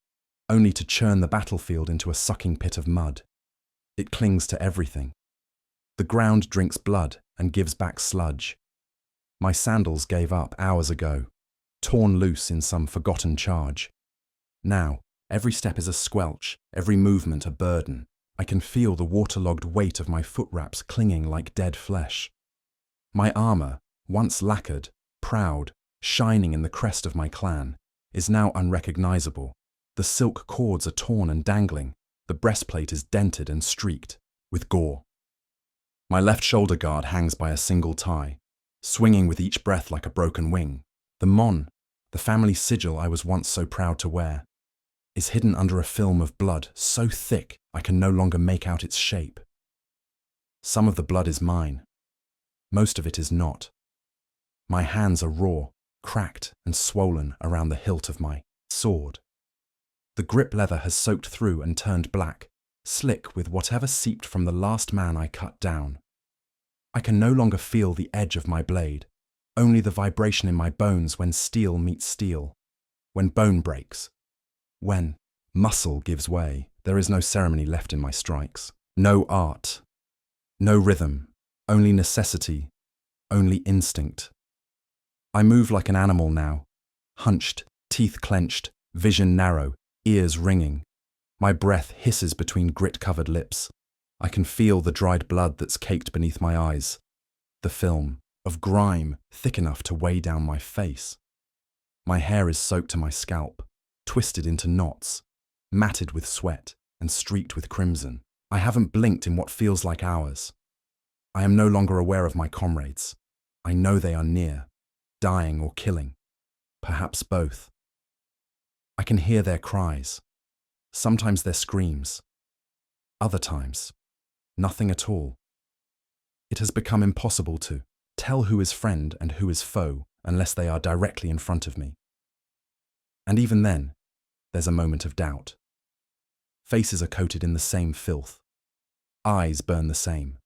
only to churn the battlefield into a sucking pit of mud. It clings to everything. The ground drinks blood and gives back sludge. My sandals gave up hours ago, torn loose in some forgotten charge. Now, every step is a squelch, every movement a burden. I can feel the waterlogged weight of my foot wraps clinging like dead flesh. My armor, once lacquered, proud, shining in the crest of my clan, is now unrecognizable. The silk cords are torn and dangling. The breastplate is dented and streaked with gore. My left shoulder guard hangs by a single tie, swinging with each breath like a broken wing. The mon, the family sigil I was once so proud to wear, is hidden under a film of blood so thick I can no longer make out its shape. Some of the blood is mine. Most of it is not. My hands are raw, cracked and swollen around the hilt of my sword. The grip leather has soaked through and turned black, slick with whatever seeped from the last man I cut down. I can no longer feel the edge of my blade, only the vibration in my bones when steel meets steel, when bone breaks, when muscle gives way. There is no ceremony left in my strikes. No art, no rhythm, only necessity, only instinct. I move like an animal now, hunched, teeth clenched, vision narrow, ears ringing. My breath hisses between grit-covered lips. I can feel the dried blood that's caked beneath my eyes, the film of grime thick enough to weigh down my face. My hair is soaked to my scalp, twisted into knots, matted with sweat and streaked with crimson. I haven't blinked in what feels like hours. I am no longer aware of my comrades. I know they are near, dying or killing, perhaps both. I can hear their cries, sometimes their screams, other times, nothing at all. It has become impossible to tell who is friend and who is foe unless they are directly in front of me. And even then, there's a moment of doubt. Faces are coated in the same filth. Eyes burn the same.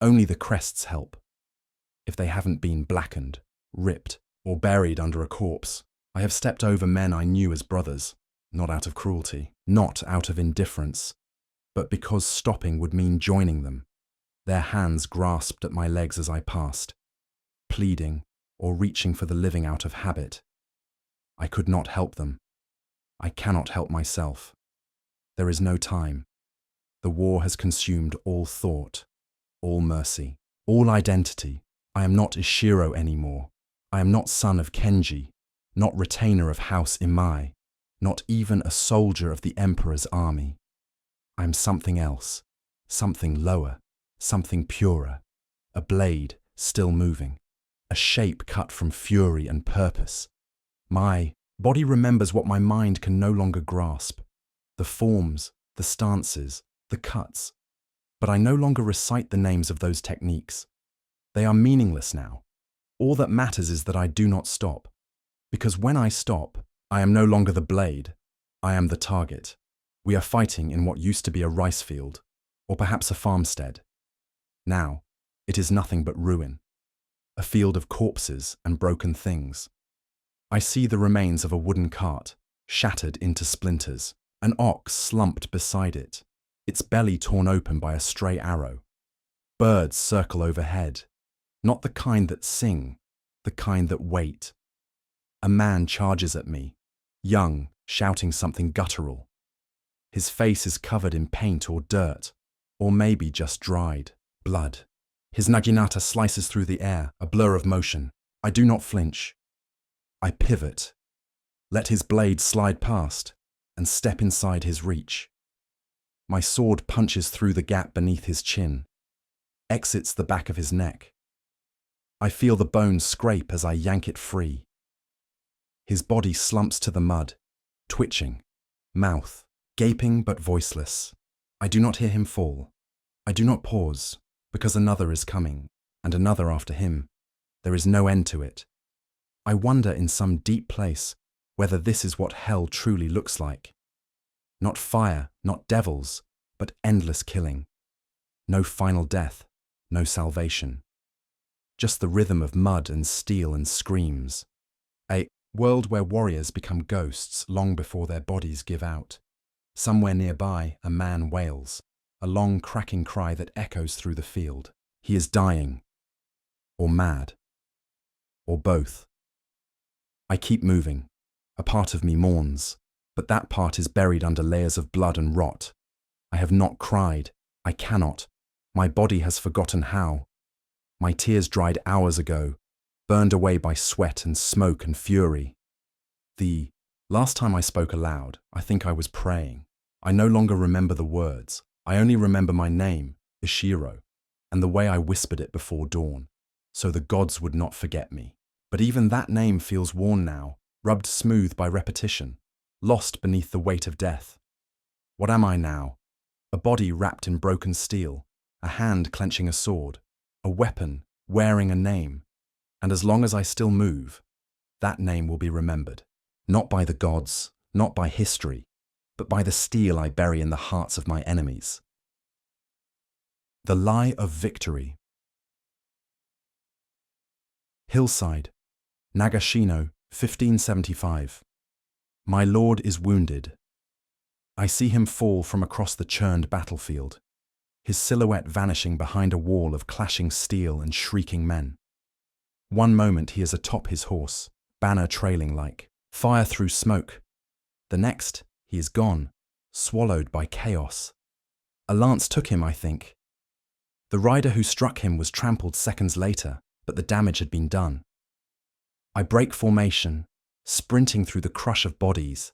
Only the crests help. If they haven't been blackened, ripped, or buried under a corpse, I have stepped over men I knew as brothers, not out of cruelty, not out of indifference, but because stopping would mean joining them. Their hands grasped at my legs as I passed, pleading or reaching for the living out of habit. I could not help them. I cannot help myself. There is no time. The war has consumed all thought, all mercy, all identity. I am not Ishiro anymore. I am not son of Kenji, not retainer of House Imai, not even a soldier of the Emperor's army. I am something else, something lower, something purer, a blade still moving, a shape cut from fury and purpose. My body remembers what my mind can no longer grasp, the forms, the stances, the cuts, but I no longer recite the names of those techniques. They are meaningless now. All that matters is that I do not stop, because when I stop, I am no longer the blade, I am the target. We are fighting in what used to be a rice field, or perhaps a farmstead. Now, it is nothing but ruin, a field of corpses and broken things. I see the remains of a wooden cart, shattered into splinters, an ox slumped beside it, its belly torn open by a stray arrow. Birds circle overhead, not the kind that sing, the kind that wait. A man charges at me, young, shouting something guttural. His face is covered in paint or dirt, or maybe just dried blood. His naginata slices through the air, a blur of motion. I do not flinch. I pivot, let his blade slide past, and step inside his reach. My sword punches through the gap beneath his chin, exits the back of his neck. I feel the bone scrape as I yank it free. His body slumps to the mud, twitching, mouth gaping but voiceless. I do not hear him fall. I do not pause, because another is coming, and another after him. There is no end to it. I wonder in some deep place whether this is what hell truly looks like. Not fire, not devils, but endless killing. No final death, no salvation. Just the rhythm of mud and steel and screams. A world where warriors become ghosts long before their bodies give out. Somewhere nearby, a man wails, a long cracking cry that echoes through the field. He is dying, or mad, or both. I keep moving. A part of me mourns, but that part is buried under layers of blood and rot. I have not cried. I cannot. My body has forgotten how. My tears dried hours ago, burned away by sweat and smoke and fury. The last time I spoke aloud, I think I was praying. I no longer remember the words. I only remember my name, Ishiro, and the way I whispered it before dawn, so the gods would not forget me. But even that name feels worn now, rubbed smooth by repetition, lost beneath the weight of death. What am I now? A body wrapped in broken steel, a hand clenching a sword, a weapon wearing a name, and as long as I still move, that name will be remembered, not by the gods, not by history, but by the steel I bury in the hearts of my enemies. The Lie of Victory. Hillside, Nagashino, 1575. My lord is wounded. I see him fall from across the churned battlefield, his silhouette vanishing behind a wall of clashing steel and shrieking men. One moment he is atop his horse, banner trailing like fire through smoke. The next, he is gone, swallowed by chaos. A lance took him, I think. The rider who struck him was trampled seconds later, but the damage had been done. I break formation, sprinting through the crush of bodies,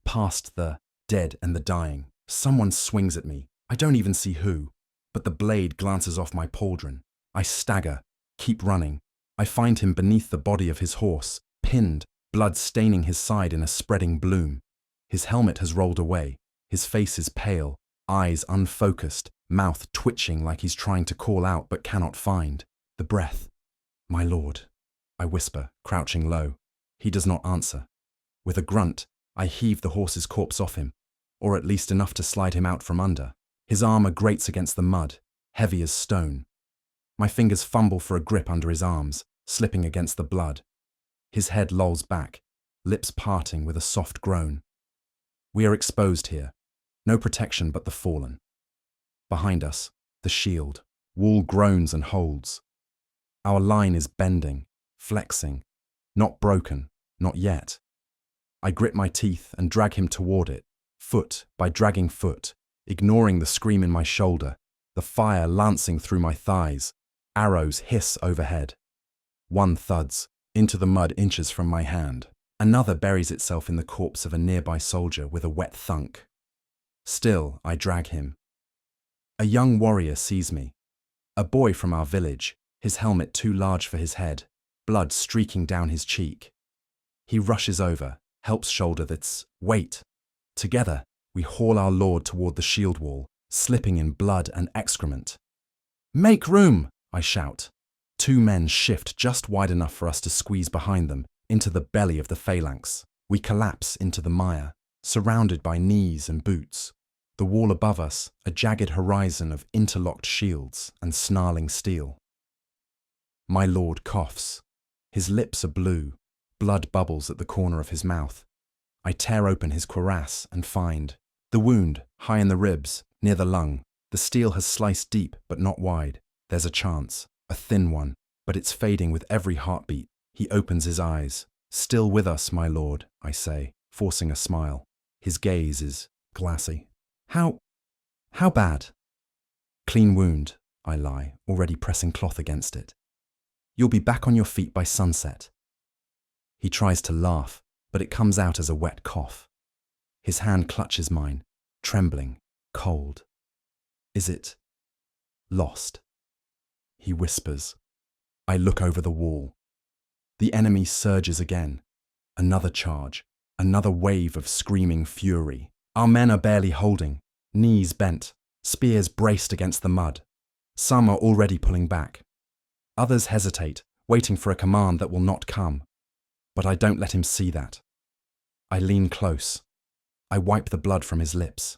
past the dead and the dying. Someone swings at me. I don't even see who, but the blade glances off my pauldron. I stagger, keep running. I find him beneath the body of his horse, pinned, blood staining his side in a spreading bloom. His helmet has rolled away. His face is pale, eyes unfocused, mouth twitching like he's trying to call out but cannot find the breath. "My lord," I whisper, crouching low. He does not answer. With a grunt, I heave the horse's corpse off him, or at least enough to slide him out from under. His armor grates against the mud, heavy as stone. My fingers fumble for a grip under his arms, slipping against the blood. His head lolls back, lips parting with a soft groan. We are exposed here. No protection but the fallen. Behind us, the shield. Wall groans and holds. Our line is bending, flexing. Not broken, not yet. I grit my teeth and drag him toward it, foot by dragging foot, ignoring the scream in my shoulder, the fire lancing through my thighs. Arrows hiss overhead. One thuds into the mud inches from my hand. Another buries itself in the corpse of a nearby soldier with a wet thunk. Still, I drag him. A young warrior sees me. A boy from our village, his helmet too large for his head, blood streaking down his cheek. He rushes over, helps shoulder that's weight. Together, we haul our lord toward the shield wall, slipping in blood and excrement. "Make room!" I shout. Two men shift just wide enough for us to squeeze behind them, into the belly of the phalanx. We collapse into the mire, surrounded by knees and boots. The wall above us, a jagged horizon of interlocked shields and snarling steel. My lord coughs. His lips are blue. Blood bubbles at the corner of his mouth. I tear open his cuirass and find the wound, high in the ribs, near the lung. The steel has sliced deep, but not wide. There's a chance, a thin one, but it's fading with every heartbeat. He opens his eyes. "Still with us, my lord," I say, forcing a smile. His gaze is glassy. How bad?" "Clean wound," I lie, already pressing cloth against it. "You'll be back on your feet by sunset." He tries to laugh, but it comes out as a wet cough. His hand clutches mine, trembling, cold. "Is it lost?" He whispers. I look over the wall. The enemy surges again. Another charge, another wave of screaming fury. Our men are barely holding, knees bent, spears braced against the mud. Some are already pulling back. Others hesitate, waiting for a command that will not come. But I don't let him see that. I lean close. I wipe the blood from his lips.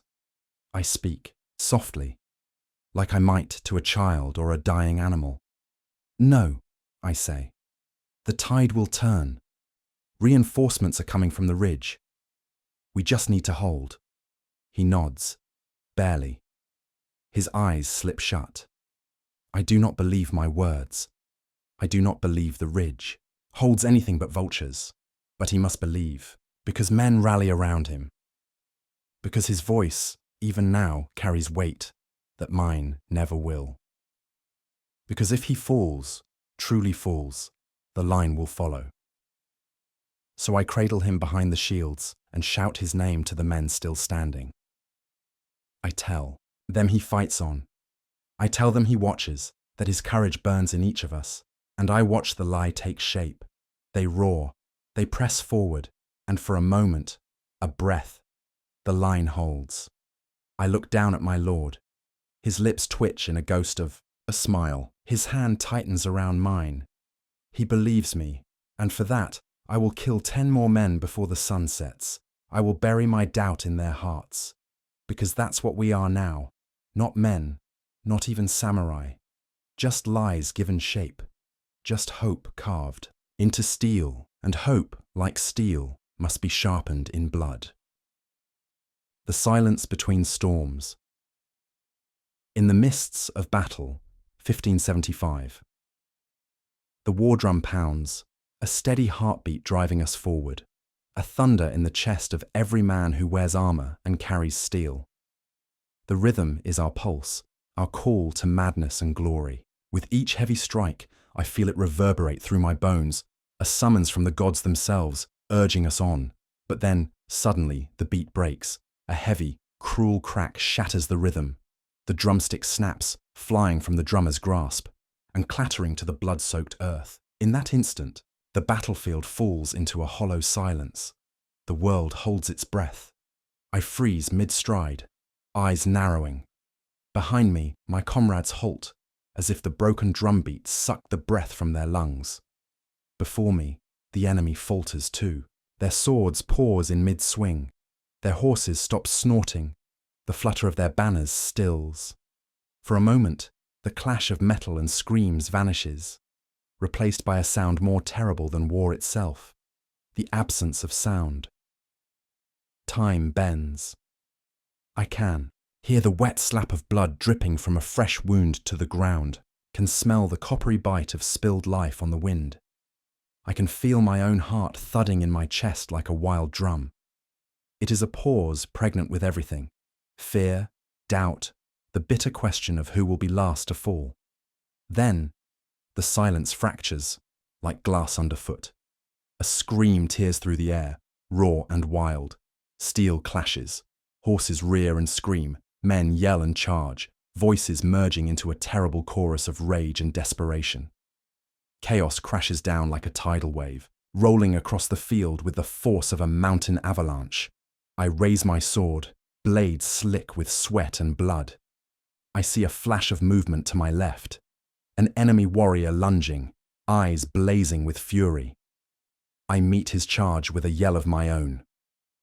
I speak, softly, like I might to a child or a dying animal. "No," I say. "The tide will turn. Reinforcements are coming from the ridge. We just need to hold." He nods, barely. His eyes slip shut. I do not believe my words. I do not believe the ridge holds anything but vultures. But he must believe, because men rally around him. Because his voice, even now, carries weight that mine never will. Because if he falls, truly falls, the line will follow. So I cradle him behind the shields and shout his name to the men still standing. I tell them he fights on. I tell them he watches, that his courage burns in each of us, and I watch the lie take shape. They roar, they press forward, and for a moment, a breath, the line holds. I look down at my lord. His lips twitch in a ghost of a smile. His hand tightens around mine. He believes me, and for that, I will kill 10 more men before the sun sets. I will bury my doubt in their hearts. Because that's what we are now. Not men, not even samurai. Just lies given shape. Just hope carved into steel. And hope, like steel, must be sharpened in blood. The silence between storms. In the mists of battle, 1575. The war drum pounds, a steady heartbeat driving us forward, a thunder in the chest of every man who wears armor and carries steel. The rhythm is our pulse, our call to madness and glory. With each heavy strike, I feel it reverberate through my bones, a summons from the gods themselves, urging us on. But then, suddenly, the beat breaks. A heavy, cruel crack shatters the rhythm. The drumstick snaps, flying from the drummer's grasp, and clattering to the blood-soaked earth. In that instant, the battlefield falls into a hollow silence. The world holds its breath. I freeze mid-stride, eyes narrowing. Behind me, my comrades halt, as if the broken drumbeat sucked the breath from their lungs. Before me, the enemy falters too. Their swords pause in mid-swing. Their horses stop snorting. The flutter of their banners stills. For a moment, the clash of metal and screams vanishes, replaced by a sound more terrible than war itself, the absence of sound. Time bends. I can hear the wet slap of blood dripping from a fresh wound to the ground, can smell the coppery bite of spilled life on the wind. I can feel my own heart thudding in my chest like a wild drum. It is a pause pregnant with everything: fear, doubt, the bitter question of who will be last to fall. Then, the silence fractures, like glass underfoot. A scream tears through the air, raw and wild. Steel clashes. Horses rear and scream. Men yell and charge, voices merging into a terrible chorus of rage and desperation. Chaos crashes down like a tidal wave, rolling across the field with the force of a mountain avalanche. I raise my sword, blade slick with sweat and blood. I see a flash of movement to my left, an enemy warrior lunging, eyes blazing with fury. I meet his charge with a yell of my own.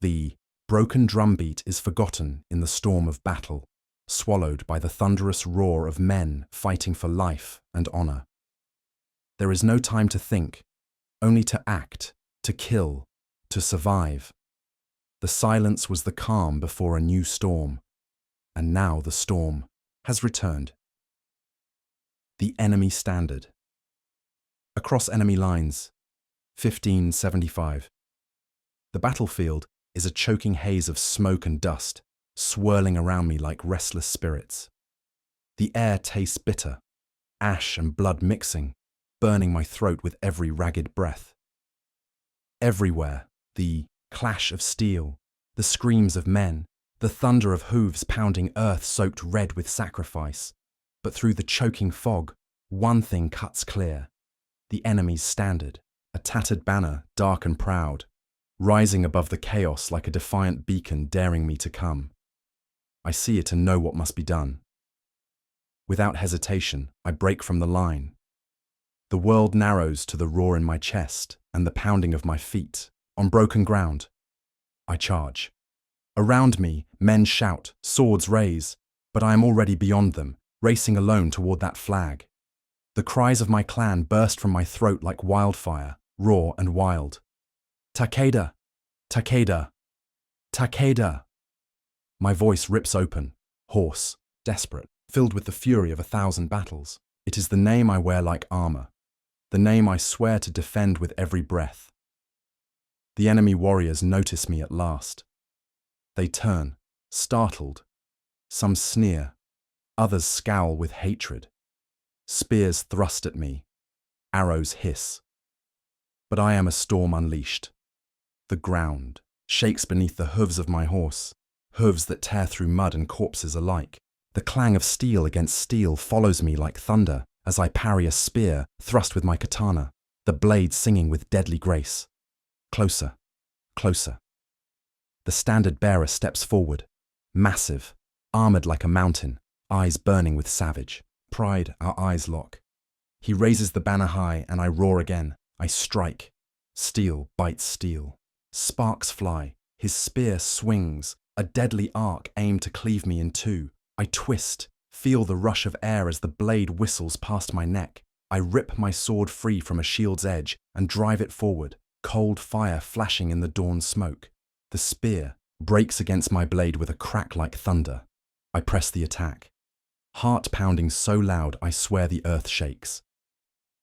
The broken drumbeat is forgotten in the storm of battle, swallowed by the thunderous roar of men fighting for life and honor. There is no time to think, only to act, to kill, to survive. The silence was the calm before a new storm, and now the storm has returned. The enemy standard. Across enemy lines, 1575. The battlefield is a choking haze of smoke and dust, swirling around me like restless spirits. The air tastes bitter, ash and blood mixing, burning my throat with every ragged breath. Everywhere, the clash of steel, the screams of men, the thunder of hooves pounding earth soaked red with sacrifice. But through the choking fog, one thing cuts clear: the enemy's standard, a tattered banner, dark and proud, rising above the chaos like a defiant beacon daring me to come. I see it and know what must be done. Without hesitation, I break from the line. The world narrows to the roar in my chest and the pounding of my feet. On broken ground, I charge. Around me, men shout, swords raise, but I am already beyond them, racing alone toward that flag. The cries of my clan burst from my throat like wildfire, raw and wild. Takeda! Takeda! Takeda! My voice rips open, hoarse, desperate, filled with the fury of 1,000 battles. It is the name I wear like armor, the name I swear to defend with every breath. The enemy warriors notice me at last. They turn, startled. Some sneer, others scowl with hatred. Spears thrust at me, arrows hiss. But I am a storm unleashed. The ground shakes beneath the hooves of my horse, hooves that tear through mud and corpses alike. The clang of steel against steel follows me like thunder as I parry a spear thrust with my katana, the blade singing with deadly grace. Closer, closer. The standard bearer steps forward, massive, armored like a mountain, eyes burning with savage pride. Our eyes lock. He raises the banner high and I roar again. I strike. Steel bites steel. Sparks fly. His spear swings, a deadly arc aimed to cleave me in two. I twist, feel the rush of air as the blade whistles past my neck. I rip my sword free from a shield's edge and drive it forward, cold fire flashing in the dawn smoke. The spear, breaks against my blade with a crack like thunder. I press the attack, heart pounding so loud I swear the earth shakes.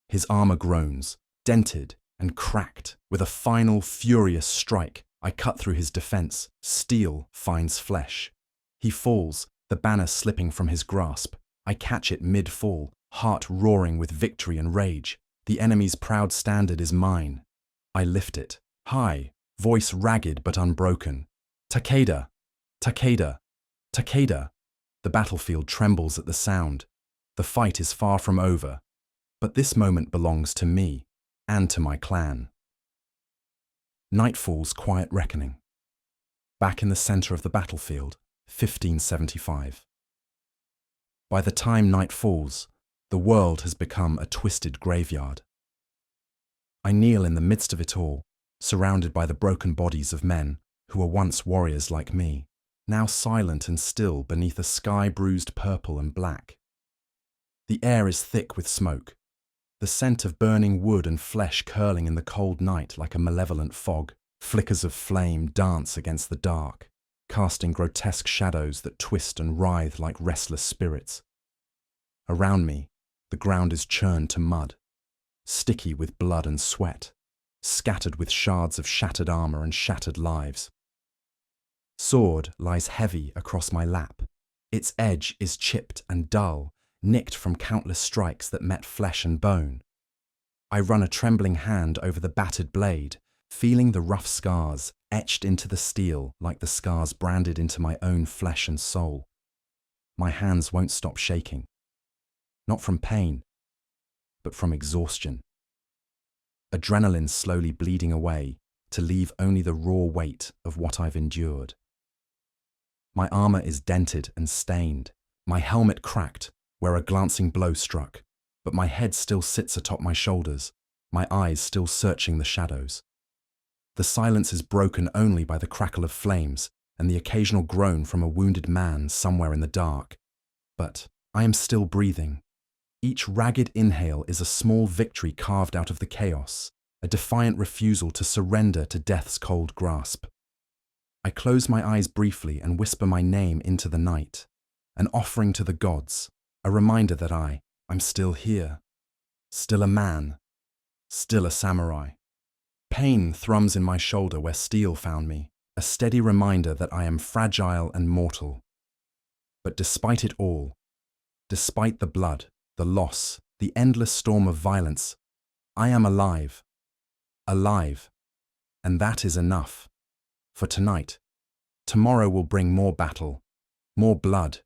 His armor groans, dented and cracked. With a final furious strike, I cut through his defense. Steel finds flesh. He falls, the banner slipping from his grasp. I catch it mid-fall, heart roaring with victory and rage. The enemy's proud standard is mine. I lift it, high, voice ragged but unbroken. Takeda! Takeda! Takeda! The battlefield trembles at the sound. The fight is far from over. But this moment belongs to me and to my clan. Nightfall's quiet reckoning. Back in the center of the battlefield, 1575. By the time night falls, the world has become a twisted graveyard. I kneel in the midst of it all, surrounded by the broken bodies of men who were once warriors like me, now silent and still beneath a sky bruised purple and black. The air is thick with smoke, the scent of burning wood and flesh curling in the cold night like a malevolent fog. Flickers of flame dance against the dark, casting grotesque shadows that twist and writhe like restless spirits. Around me, the ground is churned to mud, sticky with blood and sweat, scattered with shards of shattered armor and shattered lives. Sword lies heavy across my lap. Its edge is chipped and dull, nicked from countless strikes that met flesh and bone. I run a trembling hand over the battered blade, feeling the rough scars etched into the steel like the scars branded into my own flesh and soul. My hands won't stop shaking. Not from pain, but from exhaustion. Adrenaline slowly bleeding away to leave only the raw weight of what I've endured. My armor is dented and stained, my helmet cracked where a glancing blow struck, but my head still sits atop my shoulders, my eyes still searching the shadows. The silence is broken only by the crackle of flames and the occasional groan from a wounded man somewhere in the dark. But I am still breathing. Each ragged inhale is a small victory carved out of the chaos, a defiant refusal to surrender to death's cold grasp. I close my eyes briefly and whisper my name into the night, an offering to the gods, a reminder that I'm still here, still a man, still a samurai. Pain thrums in my shoulder where steel found me, a steady reminder that I am fragile and mortal. But despite it all, despite the blood, the loss, the endless storm of violence, I am alive. Alive. And that is enough. For tonight, tomorrow will bring more battle, more blood,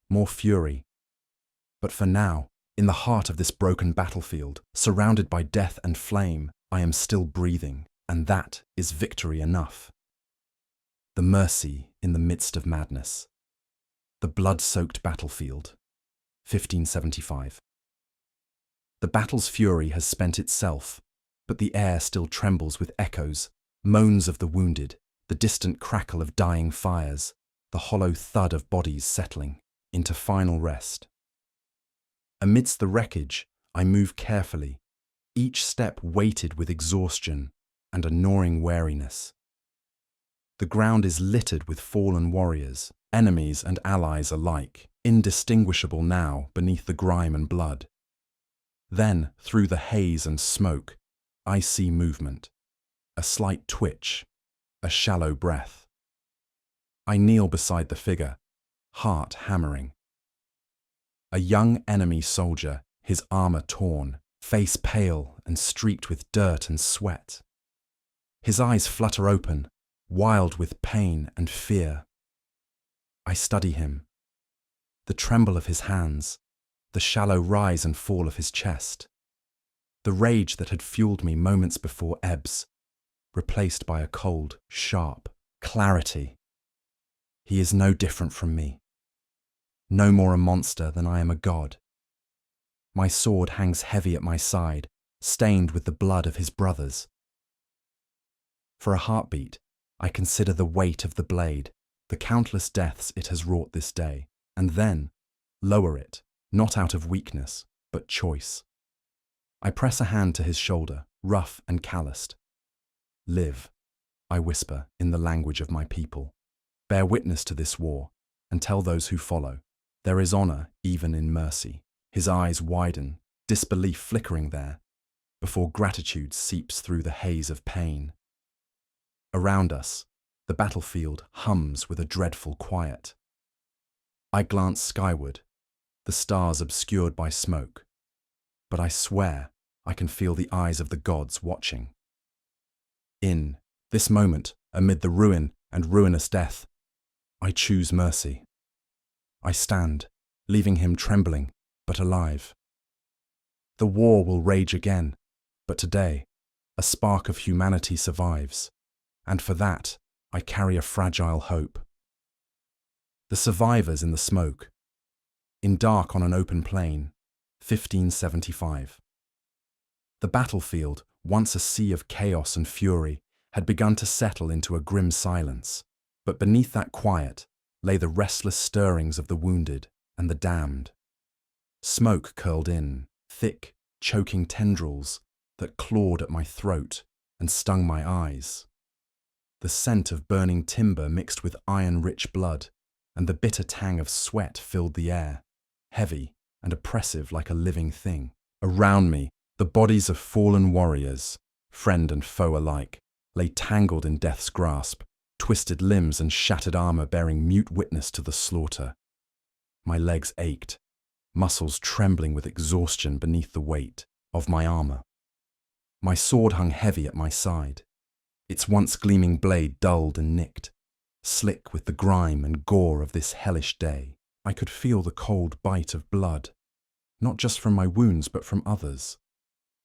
more fury. But for now, in the heart of this broken battlefield, surrounded by death and flame, I am still breathing, and that is victory enough. The mercy in the midst of madness. The blood-soaked battlefield. 1575. The battle's fury has spent itself, but the air still trembles with echoes, moans of the wounded, the distant crackle of dying fires, the hollow thud of bodies settling into final rest. Amidst the wreckage, I move carefully, each step weighted with exhaustion and a gnawing weariness. The ground is littered with fallen warriors, enemies and allies alike, indistinguishable now beneath the grime and blood. Then, through the haze and smoke, I see movement, a slight twitch, a shallow breath. I kneel beside the figure, heart hammering. A young enemy soldier, his armor torn, face pale and streaked with dirt and sweat. His eyes flutter open, wild with pain and fear. I study him. The tremble of his hands, the shallow rise and fall of his chest. The rage that had fueled me moments before ebbs, replaced by a cold, sharp clarity. He is no different from me. No more a monster than I am a god. My sword hangs heavy at my side, stained with the blood of his brothers. For a heartbeat, I consider the weight of the blade, the countless deaths it has wrought this day, and then lower it, not out of weakness, but choice. I press a hand to his shoulder, rough and calloused. Live, I whisper in the language of my people. Bear witness to this war, and tell those who follow, there is honor even in mercy. His eyes widen, disbelief flickering there, before gratitude seeps through the haze of pain. Around us, the battlefield hums with a dreadful quiet. I glance skyward, the stars obscured by smoke, but I swear I can feel the eyes of the gods watching. In this moment, amid the ruin and ruinous death, I choose mercy. I stand, leaving him trembling, but alive. The war will rage again, but today, a spark of humanity survives, and for that, I carry a fragile hope. The survivors in the smoke. In dark on an open plain, 1575. The battlefield, once a sea of chaos and fury, had begun to settle into a grim silence, but beneath that quiet lay the restless stirrings of the wounded and the damned. Smoke curled in, thick, choking tendrils that clawed at my throat and stung my eyes. The scent of burning timber mixed with iron-rich blood, and the bitter tang of sweat filled the air, heavy and oppressive like a living thing. Around me, the bodies of fallen warriors, friend and foe alike, lay tangled in death's grasp, twisted limbs and shattered armor bearing mute witness to the slaughter. My legs ached, muscles trembling with exhaustion beneath the weight of my armor. My sword hung heavy at my side, its once gleaming blade dulled and nicked, slick with the grime and gore of this hellish day. I could feel the cold bite of blood, not just from my wounds but from others,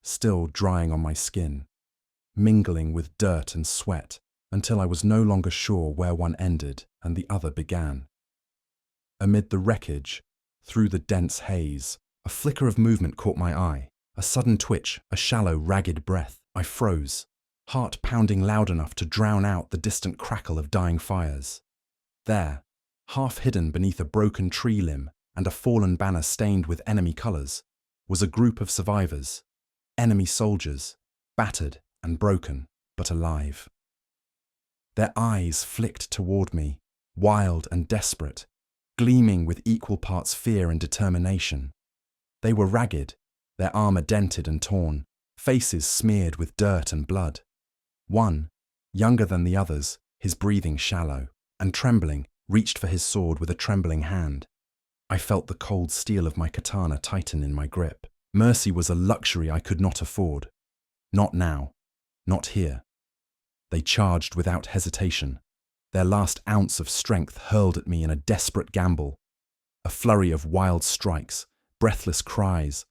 still drying on my skin, mingling with dirt and sweat until I was no longer sure where one ended and the other began. Amid the wreckage, through the dense haze, a flicker of movement caught my eye, a sudden twitch, a shallow, ragged breath. I froze, heart pounding loud enough to drown out the distant crackle of dying fires. There, half hidden beneath a broken tree limb and a fallen banner stained with enemy colours, was a group of survivors, enemy soldiers, battered and broken, but alive. Their eyes flicked toward me, wild and desperate, gleaming with equal parts fear and determination. They were ragged, their armour dented and torn, faces smeared with dirt and blood. One, younger than the others, his breathing shallow, and trembling, reached for his sword with a trembling hand. I felt the cold steel of my katana tighten in my grip. Mercy was a luxury I could not afford. Not now. Not here. They charged without hesitation, their last ounce of strength hurled at me in a desperate gamble. A flurry of wild strikes, breathless cries,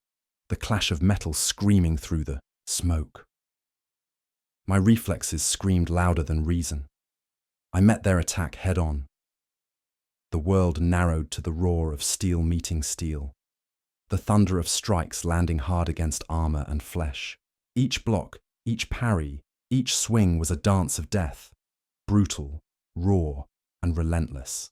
the clash of metal screaming through the smoke. My reflexes screamed louder than reason. I met their attack head-on. The world narrowed to the roar of steel meeting steel, the thunder of strikes landing hard against armor and flesh. Each block, each parry, each swing was a dance of death, brutal, raw, and relentless.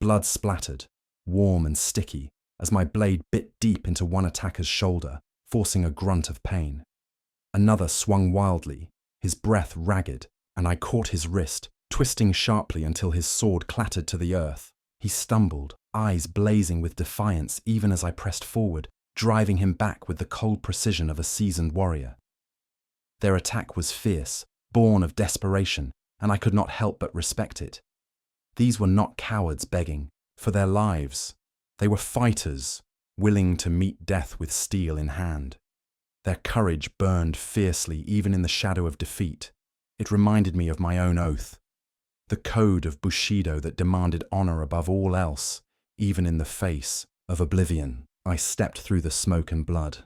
Blood splattered, warm and sticky, as my blade bit deep into one attacker's shoulder, forcing a grunt of pain. Another swung wildly, his breath ragged, and I caught his wrist, twisting sharply until his sword clattered to the earth. He stumbled, eyes blazing with defiance even as I pressed forward, driving him back with the cold precision of a seasoned warrior. Their attack was fierce, born of desperation, and I could not help but respect it. These were not cowards begging for their lives. They were fighters, willing to meet death with steel in hand. Their courage burned fiercely even in the shadow of defeat. It reminded me of my own oath, the code of Bushido that demanded honor above all else, even in the face of oblivion. I stepped through the smoke and blood,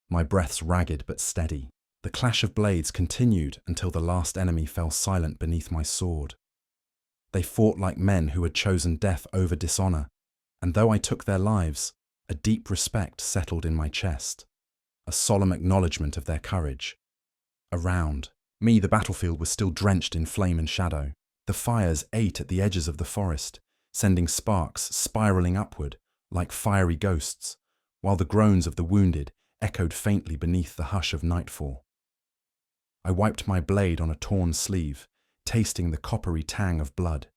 my breaths ragged but steady. The clash of blades continued until the last enemy fell silent beneath my sword. They fought like men who had chosen death over dishonor, and though I took their lives, a deep respect settled in my chest, a solemn acknowledgement of their courage. Around me, the battlefield was still drenched in flame and shadow. The fires ate at the edges of the forest, sending sparks spiraling upward like fiery ghosts, while the groans of the wounded echoed faintly beneath the hush of nightfall. I wiped my blade on a torn sleeve, tasting the coppery tang of blood.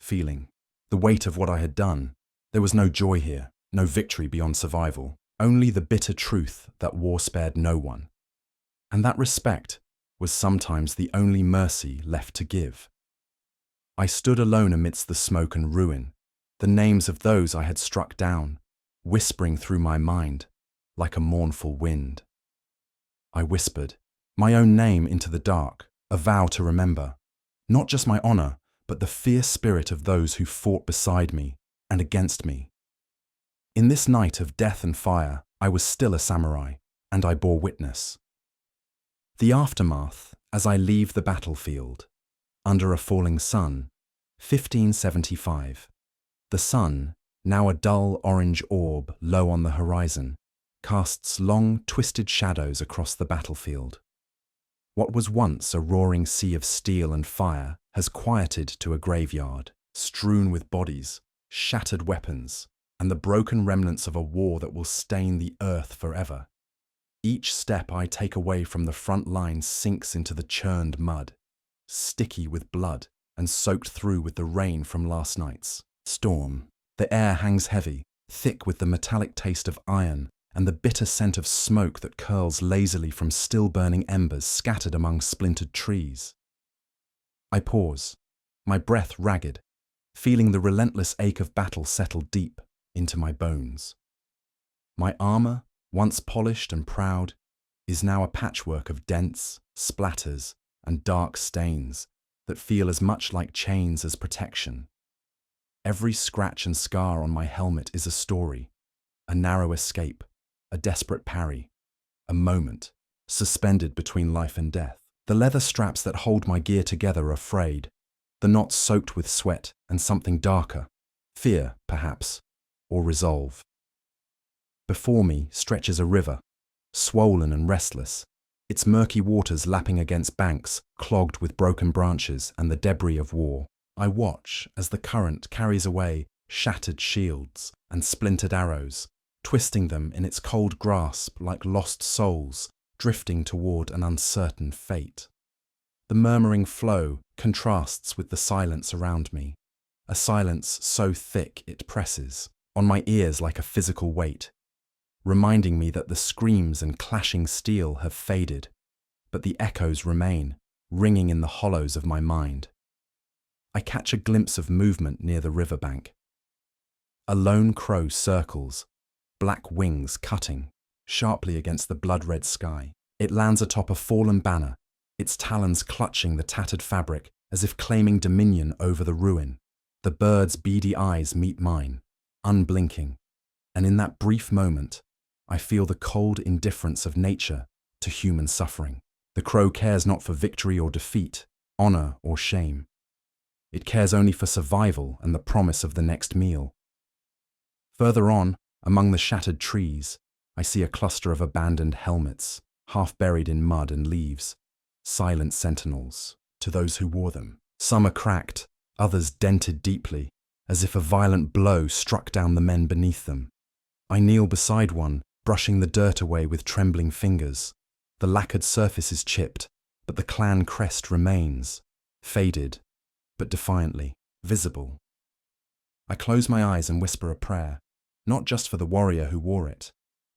feeling the weight of what I had done. There was no joy here, no victory beyond survival, only the bitter truth that war spared no one. And that respect was sometimes the only mercy left to give. I stood alone amidst the smoke and ruin, the names of those I had struck down, whispering through my mind like a mournful wind. I whispered my own name into the dark, a vow to remember, not just my honor, but the fierce spirit of those who fought beside me and against me. In this night of death and fire, I was still a samurai, and I bore witness. The aftermath as I leave the battlefield. Under a falling sun, 1575. The sun, now a dull orange orb low on the horizon, casts long, twisted shadows across the battlefield. What was once a roaring sea of steel and fire has quieted to a graveyard, strewn with bodies, shattered weapons, and the broken remnants of a war that will stain the earth forever. Each step I take away from the front line sinks into the churned mud, sticky with blood and soaked through with the rain from last night's storm. The air hangs heavy, thick with the metallic taste of iron and the bitter scent of smoke that curls lazily from still-burning embers scattered among splintered trees. I pause, my breath ragged, feeling the relentless ache of battle settle deep into my bones. My armor, once polished and proud, is now a patchwork of dents, splatters, and dark stains that feel as much like chains as protection. Every scratch and scar on my helmet is a story, a narrow escape, a desperate parry, a moment, suspended between life and death. The leather straps that hold my gear together are frayed, the knots soaked with sweat and something darker, fear, perhaps, or resolve. Before me stretches a river, swollen and restless, its murky waters lapping against banks clogged with broken branches and the debris of war. I watch as the current carries away shattered shields and splintered arrows, twisting them in its cold grasp like lost souls drifting toward an uncertain fate. The murmuring flow contrasts with the silence around me, a silence so thick it presses on my ears like a physical weight, reminding me that the screams and clashing steel have faded, but the echoes remain, ringing in the hollows of my mind. I catch a glimpse of movement near the riverbank. A lone crow circles, black wings cutting sharply against the blood-red sky. It lands atop a fallen banner, its talons clutching the tattered fabric as if claiming dominion over the ruin. The bird's beady eyes meet mine, unblinking, and in that brief moment, I feel the cold indifference of nature to human suffering. The crow cares not for victory or defeat, honor or shame. It cares only for survival and the promise of the next meal. Further on, among the shattered trees, I see a cluster of abandoned helmets, half buried in mud and leaves, silent sentinels to those who wore them. Some are cracked, others dented deeply, as if a violent blow struck down the men beneath them. I kneel beside one, brushing the dirt away with trembling fingers. The lacquered surface is chipped, but the clan crest remains, faded, but defiantly visible. I close my eyes and whisper a prayer, not just for the warrior who wore it,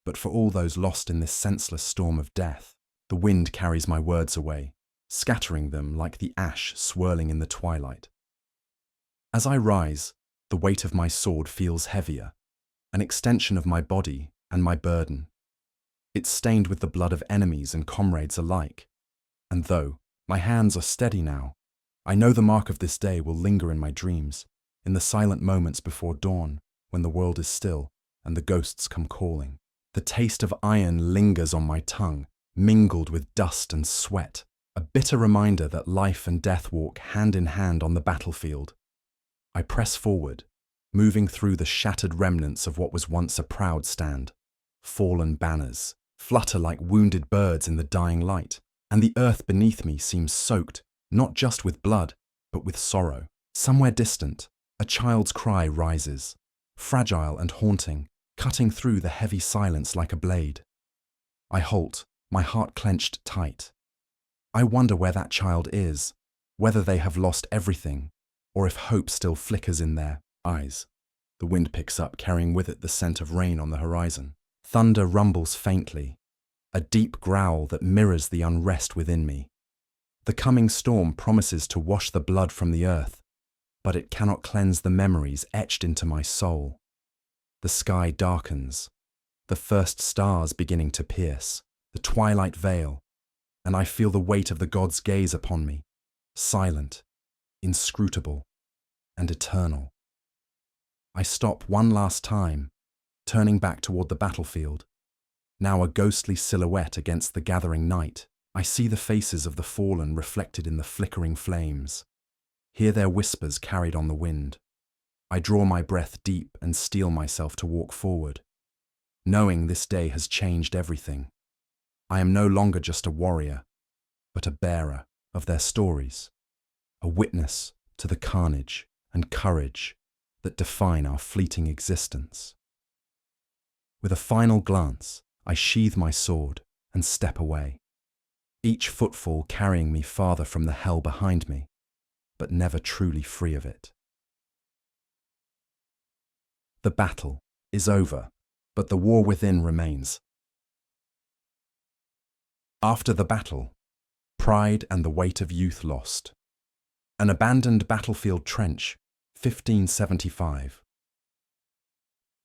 but for all those lost in this senseless storm of death. The wind carries my words away, scattering them like the ash swirling in the twilight. As I rise, the weight of my sword feels heavier, an extension of my body and my burden. It's stained with the blood of enemies and comrades alike, and though my hands are steady now, I know the mark of this day will linger in my dreams, in the silent moments before dawn, when the world is still and the ghosts come calling. The taste of iron lingers on my tongue, mingled with dust and sweat, a bitter reminder that life and death walk hand in hand on the battlefield. I press forward, moving through the shattered remnants of what was once a proud stand. Fallen banners flutter like wounded birds in the dying light, and the earth beneath me seems soaked, not just with blood, but with sorrow. Somewhere distant, a child's cry rises, fragile and haunting, cutting through the heavy silence like a blade. I halt, my heart clenched tight. I wonder where that child is, whether they have lost everything, or if hope still flickers in their eyes. The wind picks up, carrying with it the scent of rain on the horizon. Thunder rumbles faintly, a deep growl that mirrors the unrest within me. The coming storm promises to wash the blood from the earth, but it cannot cleanse the memories etched into my soul. The sky darkens, the first stars beginning to pierce, the twilight veil, and I feel the weight of the gods' gaze upon me, silent, inscrutable, and eternal. I stop one last time, turning back toward the battlefield. Now a ghostly silhouette against the gathering night, I see the faces of the fallen reflected in the flickering flames, hear their whispers carried on the wind. I draw my breath deep and steel myself to walk forward, knowing this day has changed everything. I am no longer just a warrior, but a bearer of their stories, a witness to the carnage and courage that define our fleeting existence. With a final glance, I sheathe my sword and step away, each footfall carrying me farther from the hell behind me, but never truly free of it. The battle is over, but the war within remains. After the battle, pride and the weight of youth lost. An abandoned battlefield trench, 1575.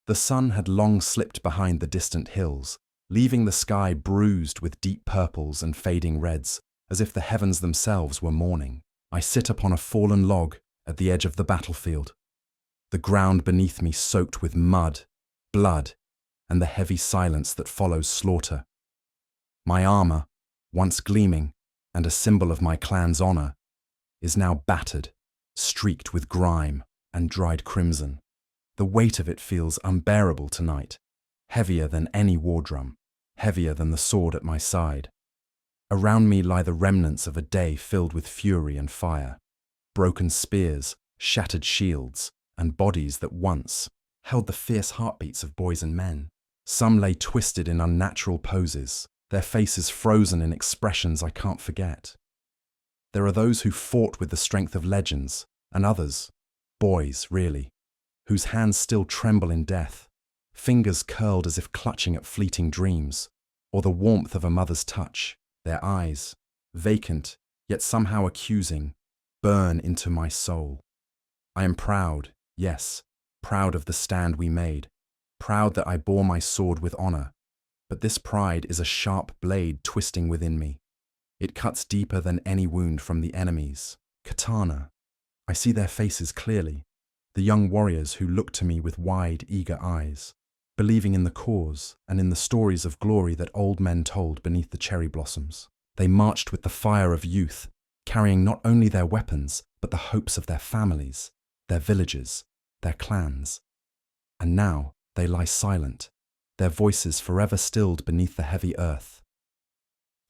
The sun had long slipped behind the distant hills, leaving the sky bruised with deep purples and fading reds, as if the heavens themselves were mourning. I sit upon a fallen log at the edge of the battlefield, the ground beneath me soaked with mud, blood, and the heavy silence that follows slaughter. My armor, once gleaming and a symbol of my clan's honor, is now battered, streaked with grime and dried crimson. The weight of it feels unbearable tonight, heavier than any war drum, heavier than the sword at my side. Around me lie the remnants of a day filled with fury and fire, broken spears, shattered shields, and bodies that once held the fierce heartbeats of boys and men. Some lay twisted in unnatural poses, their faces frozen in expressions I can't forget. There are those who fought with the strength of legends, and others, boys really, whose hands still tremble in death, fingers curled as if clutching at fleeting dreams, or the warmth of a mother's touch. Their eyes, vacant yet somehow accusing, burn into my soul. I am proud, yes, proud of the stand we made, proud that I bore my sword with honor, but this pride is a sharp blade twisting within me. It cuts deeper than any wound from the enemies. Katana. I see their faces clearly, the young warriors who look to me with wide, eager eyes, believing in the cause and in the stories of glory that old men told beneath the cherry blossoms. They marched with the fire of youth, carrying not only their weapons, but the hopes of their families, their villages, their clans. And now they lie silent, their voices forever stilled beneath the heavy earth.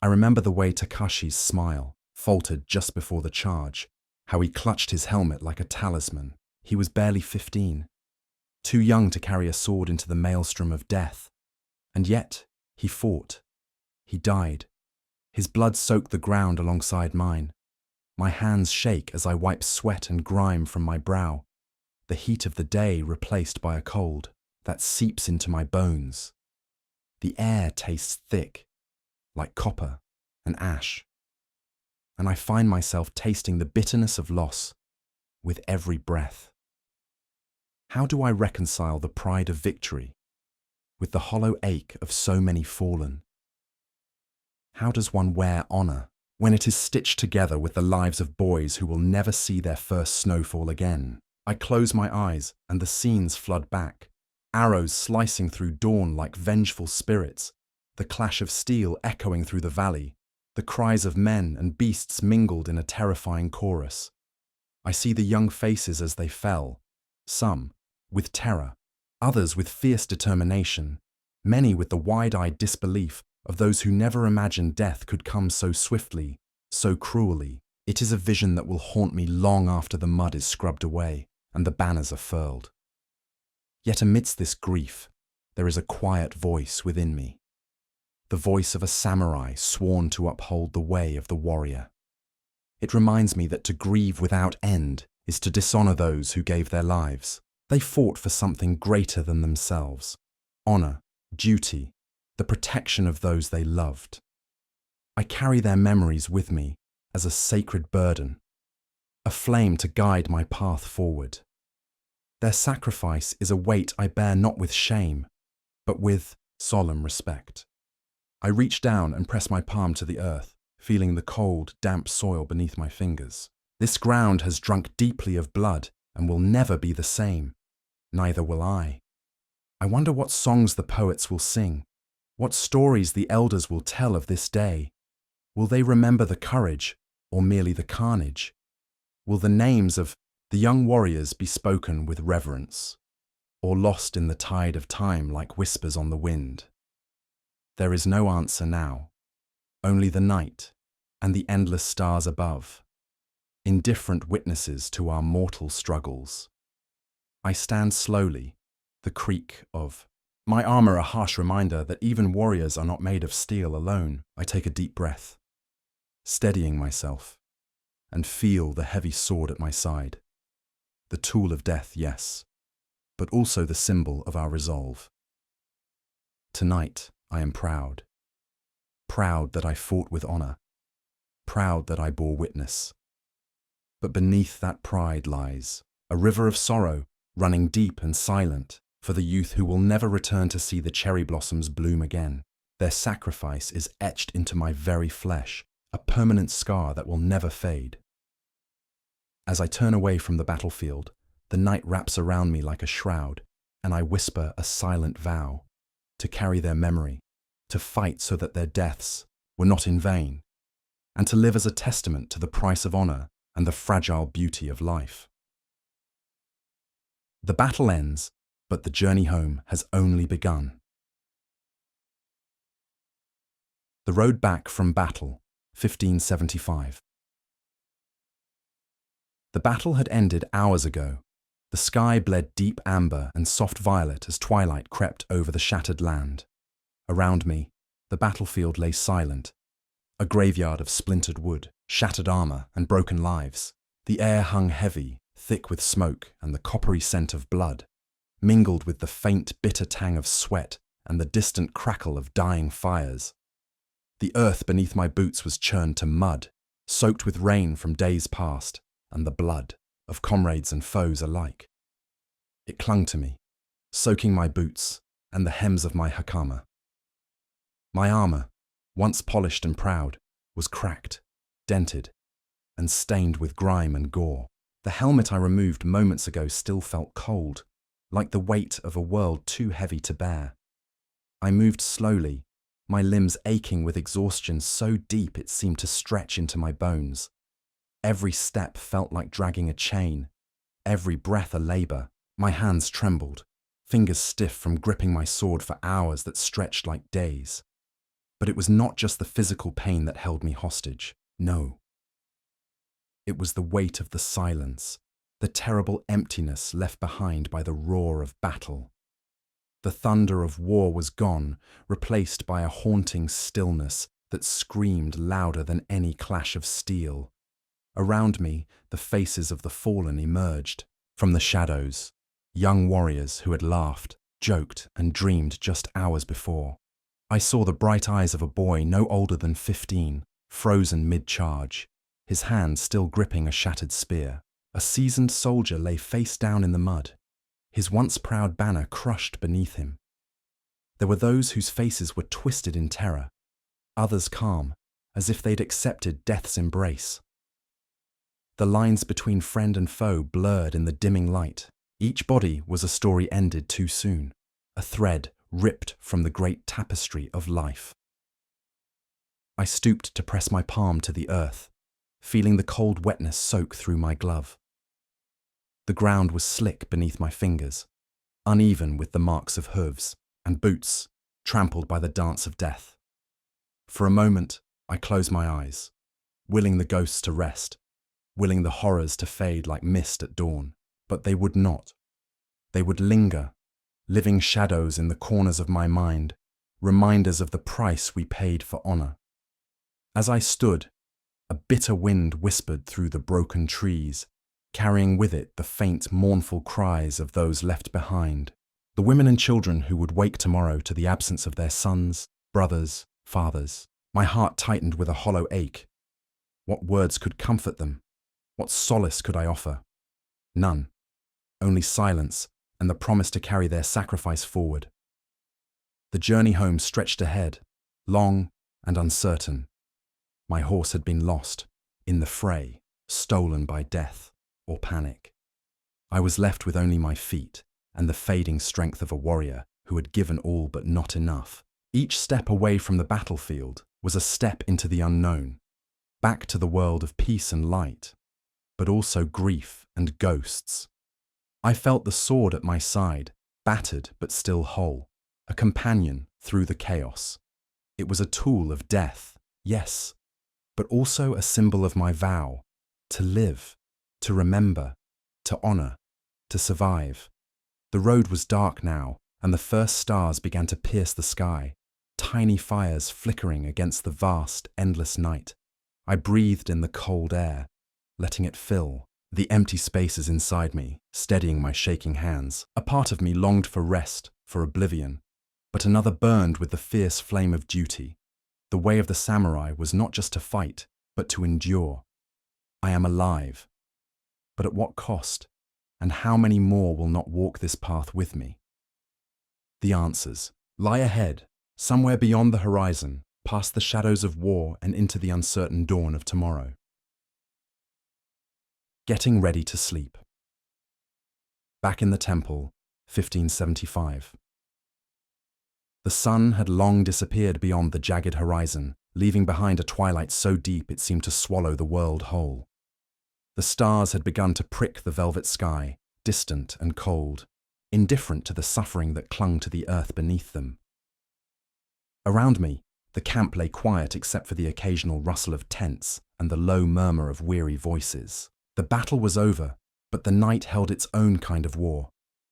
I remember the way Takashi's smile faltered just before the charge, how he clutched his helmet like a talisman. He was barely 15, too young to carry a sword into the maelstrom of death. And yet, he fought. He died. His blood soaked the ground alongside mine. My hands shake as I wipe sweat and grime from my brow, the heat of the day replaced by a cold that seeps into my bones. The air tastes thick, like copper and ash, and I find myself tasting the bitterness of loss with every breath. How do I reconcile the pride of victory with the hollow ache of so many fallen? How does one wear honor when it is stitched together with the lives of boys who will never see their first snowfall again? I close my eyes and the scenes flood back, arrows slicing through dawn like vengeful spirits, the clash of steel echoing through the valley, the cries of men and beasts mingled in a terrifying chorus. I see the young faces as they fell, some with terror, others with fierce determination, many with the wide-eyed disbelief of those who never imagined death could come so swiftly, so cruelly. It is a vision that will haunt me long after the mud is scrubbed away and the banners are furled. Yet amidst this grief, there is a quiet voice within me, the voice of a samurai sworn to uphold the way of the warrior. It reminds me that to grieve without end is to dishonor those who gave their lives. They fought for something greater than themselves: honor, duty, the protection of those they loved. I carry their memories with me as a sacred burden, a flame to guide my path forward. Their sacrifice is a weight I bear not with shame, but with solemn respect. I reach down and press my palm to the earth, feeling the cold, damp soil beneath my fingers. This ground has drunk deeply of blood and will never be the same. Neither will I. I wonder what songs the poets will sing, what stories the elders will tell of this day. Will they remember the courage or merely the carnage? Will the names of the young warriors be spoken with reverence, or lost in the tide of time like whispers on the wind? There is no answer now, only the night and the endless stars above, indifferent witnesses to our mortal struggles. I stand slowly, the creak of my armor a harsh reminder that even warriors are not made of steel alone. I take a deep breath, steadying myself, and feel the heavy sword at my side. The tool of death, yes, but also the symbol of our resolve. Tonight, I am proud. Proud that I fought with honor. Proud that I bore witness. But beneath that pride lies a river of sorrow, running deep and silent, for the youth who will never return to see the cherry blossoms bloom again. Their sacrifice is etched into my very flesh, a permanent scar that will never fade. As I turn away from the battlefield, the night wraps around me like a shroud, and I whisper a silent vow to carry their memory, to fight so that their deaths were not in vain, and to live as a testament to the price of honor and the fragile beauty of life. The battle ends, but the journey home has only begun. The road back from battle, 1575. The battle had ended hours ago. The sky bled deep amber and soft violet as twilight crept over the shattered land. Around me, the battlefield lay silent, a graveyard of splintered wood, shattered armor, and broken lives. The air hung heavy, thick with smoke and the coppery scent of blood, mingled with the faint, bitter tang of sweat and the distant crackle of dying fires. The earth beneath my boots was churned to mud, soaked with rain from days past, and the blood of comrades and foes alike. It clung to me, soaking my boots and the hems of my hakama. My armor, once polished and proud, was cracked, dented, and stained with grime and gore. The helmet I removed moments ago still felt cold, like the weight of a world too heavy to bear. I moved slowly, my limbs aching with exhaustion so deep it seemed to stretch into my bones. Every step felt like dragging a chain, every breath a labor. My hands trembled, fingers stiff from gripping my sword for hours that stretched like days. But it was not just the physical pain that held me hostage. No. It was the weight of the silence, the terrible emptiness left behind by the roar of battle. The thunder of war was gone, replaced by a haunting stillness that screamed louder than any clash of steel. Around me, the faces of the fallen emerged from the shadows, young warriors who had laughed, joked, and dreamed just hours before. I saw the bright eyes of a boy no older than 15, frozen mid-charge, his hand still gripping a shattered spear. A seasoned soldier lay face down in the mud, his once proud banner crushed beneath him. There were those whose faces were twisted in terror, others calm, as if they'd accepted death's embrace. The lines between friend and foe blurred in the dimming light. Each body was a story ended too soon, a thread ripped from the great tapestry of life. I stooped to press my palm to the earth, feeling the cold wetness soak through my glove. The ground was slick beneath my fingers, uneven with the marks of hooves and boots trampled by the dance of death. For a moment, I closed my eyes, willing the ghosts to rest, willing the horrors to fade like mist at dawn. But they would not. They would linger, living shadows in the corners of my mind, reminders of the price we paid for honor. As I stood, a bitter wind whispered through the broken trees, carrying with it the faint, mournful cries of those left behind, the women and children who would wake tomorrow to the absence of their sons, brothers, fathers. My heart tightened with a hollow ache. What words could comfort them? What solace could I offer? None. Only silence and the promise to carry their sacrifice forward. The journey home stretched ahead, long and uncertain. My horse had been lost, in the fray, stolen by death or panic. I was left with only my feet and the fading strength of a warrior who had given all but not enough. Each step away from the battlefield was a step into the unknown, back to the world of peace and light, but also grief and ghosts. I felt the sword at my side, battered but still whole, a companion through the chaos. It was a tool of death, yes, but also a symbol of my vow to live, to remember, to honor, to survive. The road was dark now, and the first stars began to pierce the sky, tiny fires flickering against the vast, endless night. I breathed in the cold air, letting it fill the empty spaces inside me, steadying my shaking hands. A part of me longed for rest, for oblivion, but another burned with the fierce flame of duty. The way of the samurai was not just to fight, but to endure. I am alive. But at what cost? And how many more will not walk this path with me? The answers lie ahead, somewhere beyond the horizon, past the shadows of war and into the uncertain dawn of tomorrow. Getting ready to sleep. Back in the temple, 1575. The sun had long disappeared beyond the jagged horizon, leaving behind a twilight so deep it seemed to swallow the world whole. The stars had begun to prick the velvet sky, distant and cold, indifferent to the suffering that clung to the earth beneath them. Around me, the camp lay quiet except for the occasional rustle of tents and the low murmur of weary voices. The battle was over, but the night held its own kind of war,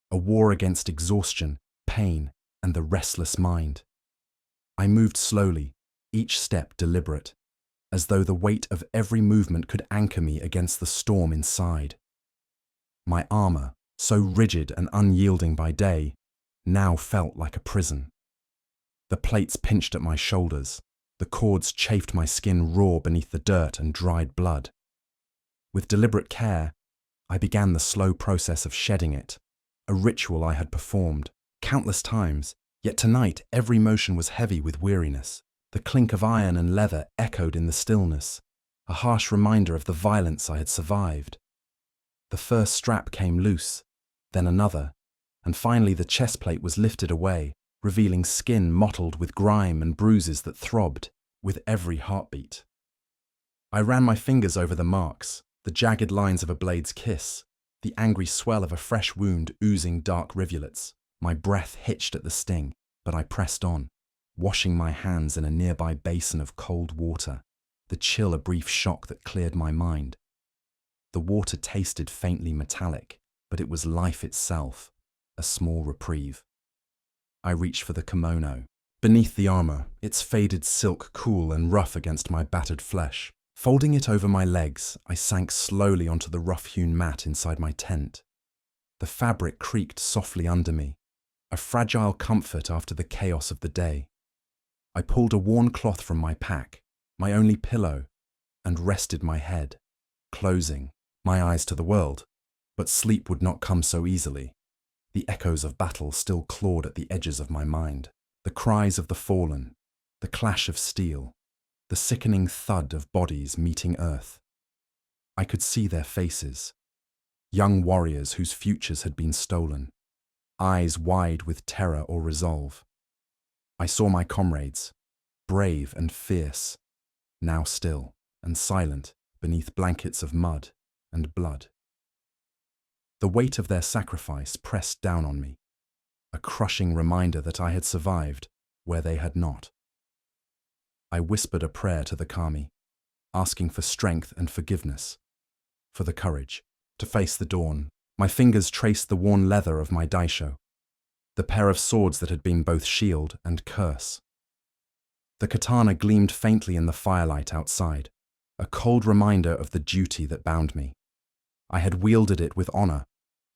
a war against exhaustion, pain, and the restless mind. I moved slowly, each step deliberate, as though the weight of every movement could anchor me against the storm inside. My armor, so rigid and unyielding by day, now felt like a prison. The plates pinched at my shoulders, the cords chafed my skin raw beneath the dirt and dried blood. With deliberate care, I began the slow process of shedding it, a ritual I had performed countless times, yet tonight every motion was heavy with weariness. The clink of iron and leather echoed in the stillness, a harsh reminder of the violence I had survived. The first strap came loose, then another, and finally the chest plate was lifted away, revealing skin mottled with grime and bruises that throbbed with every heartbeat. I ran my fingers over the marks, the jagged lines of a blade's kiss, the angry swell of a fresh wound oozing dark rivulets. My breath hitched at the sting, but I pressed on, washing my hands in a nearby basin of cold water, the chill a brief shock that cleared my mind. The water tasted faintly metallic, but it was life itself, a small reprieve. I reached for the kimono. Beneath the armor, its faded silk cool and rough against my battered flesh. Folding it over my legs, I sank slowly onto the rough-hewn mat inside my tent. The fabric creaked softly under me, a fragile comfort after the chaos of the day. I pulled a worn cloth from my pack, my only pillow, and rested my head, closing my eyes to the world. But sleep would not come so easily. The echoes of battle still clawed at the edges of my mind. The cries of the fallen, the clash of steel, the sickening thud of bodies meeting earth. I could see their faces, young warriors whose futures had been stolen, eyes wide with terror or resolve. I saw my comrades, brave and fierce, now still and silent beneath blankets of mud and blood. The weight of their sacrifice pressed down on me, a crushing reminder that I had survived where they had not. I whispered a prayer to the kami, asking for strength and forgiveness, for the courage to face the dawn. My fingers traced the worn leather of my daisho, the pair of swords that had been both shield and curse. The katana gleamed faintly in the firelight outside, a cold reminder of the duty that bound me. I had wielded it with honor,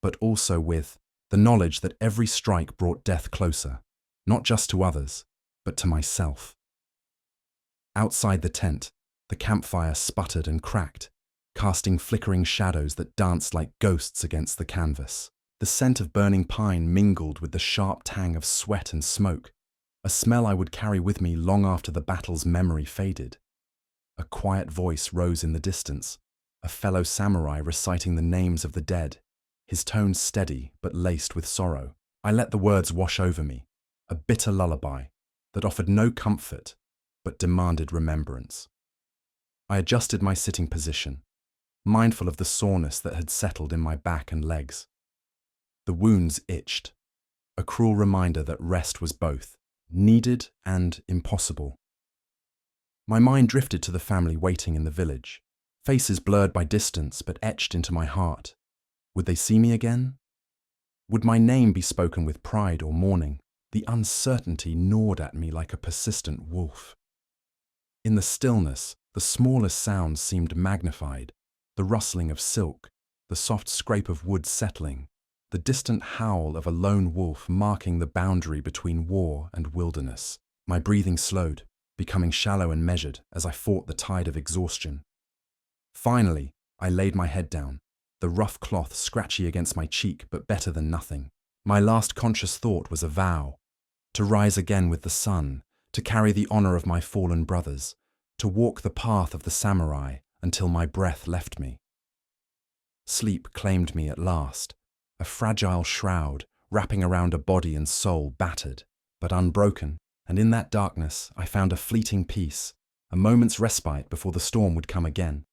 but also with the knowledge that every strike brought death closer, not just to others, but to myself. Outside the tent, the campfire sputtered and cracked, casting flickering shadows that danced like ghosts against the canvas. The scent of burning pine mingled with the sharp tang of sweat and smoke, a smell I would carry with me long after the battle's memory faded. A quiet voice rose in the distance, a fellow samurai reciting the names of the dead, his tone steady but laced with sorrow. I let the words wash over me, a bitter lullaby that offered no comfort but demanded remembrance. I adjusted my sitting position, mindful of the soreness that had settled in my back and legs. The wounds itched, a cruel reminder that rest was both needed and impossible. My mind drifted to the family waiting in the village, faces blurred by distance but etched into my heart. Would they see me again? Would my name be spoken with pride or mourning? The uncertainty gnawed at me like a persistent wolf. In the stillness, the smallest sounds seemed magnified, the rustling of silk, the soft scrape of wood settling, the distant howl of a lone wolf marking the boundary between war and wilderness. My breathing slowed, becoming shallow and measured as I fought the tide of exhaustion. Finally, I laid my head down, the rough cloth scratchy against my cheek but better than nothing. My last conscious thought was a vow, to rise again with the sun, to carry the honor of my fallen brothers, to walk the path of the samurai until my breath left me. Sleep claimed me at last, a fragile shroud wrapping around a body and soul battered, but unbroken, and in that darkness I found a fleeting peace, a moment's respite before the storm would come again.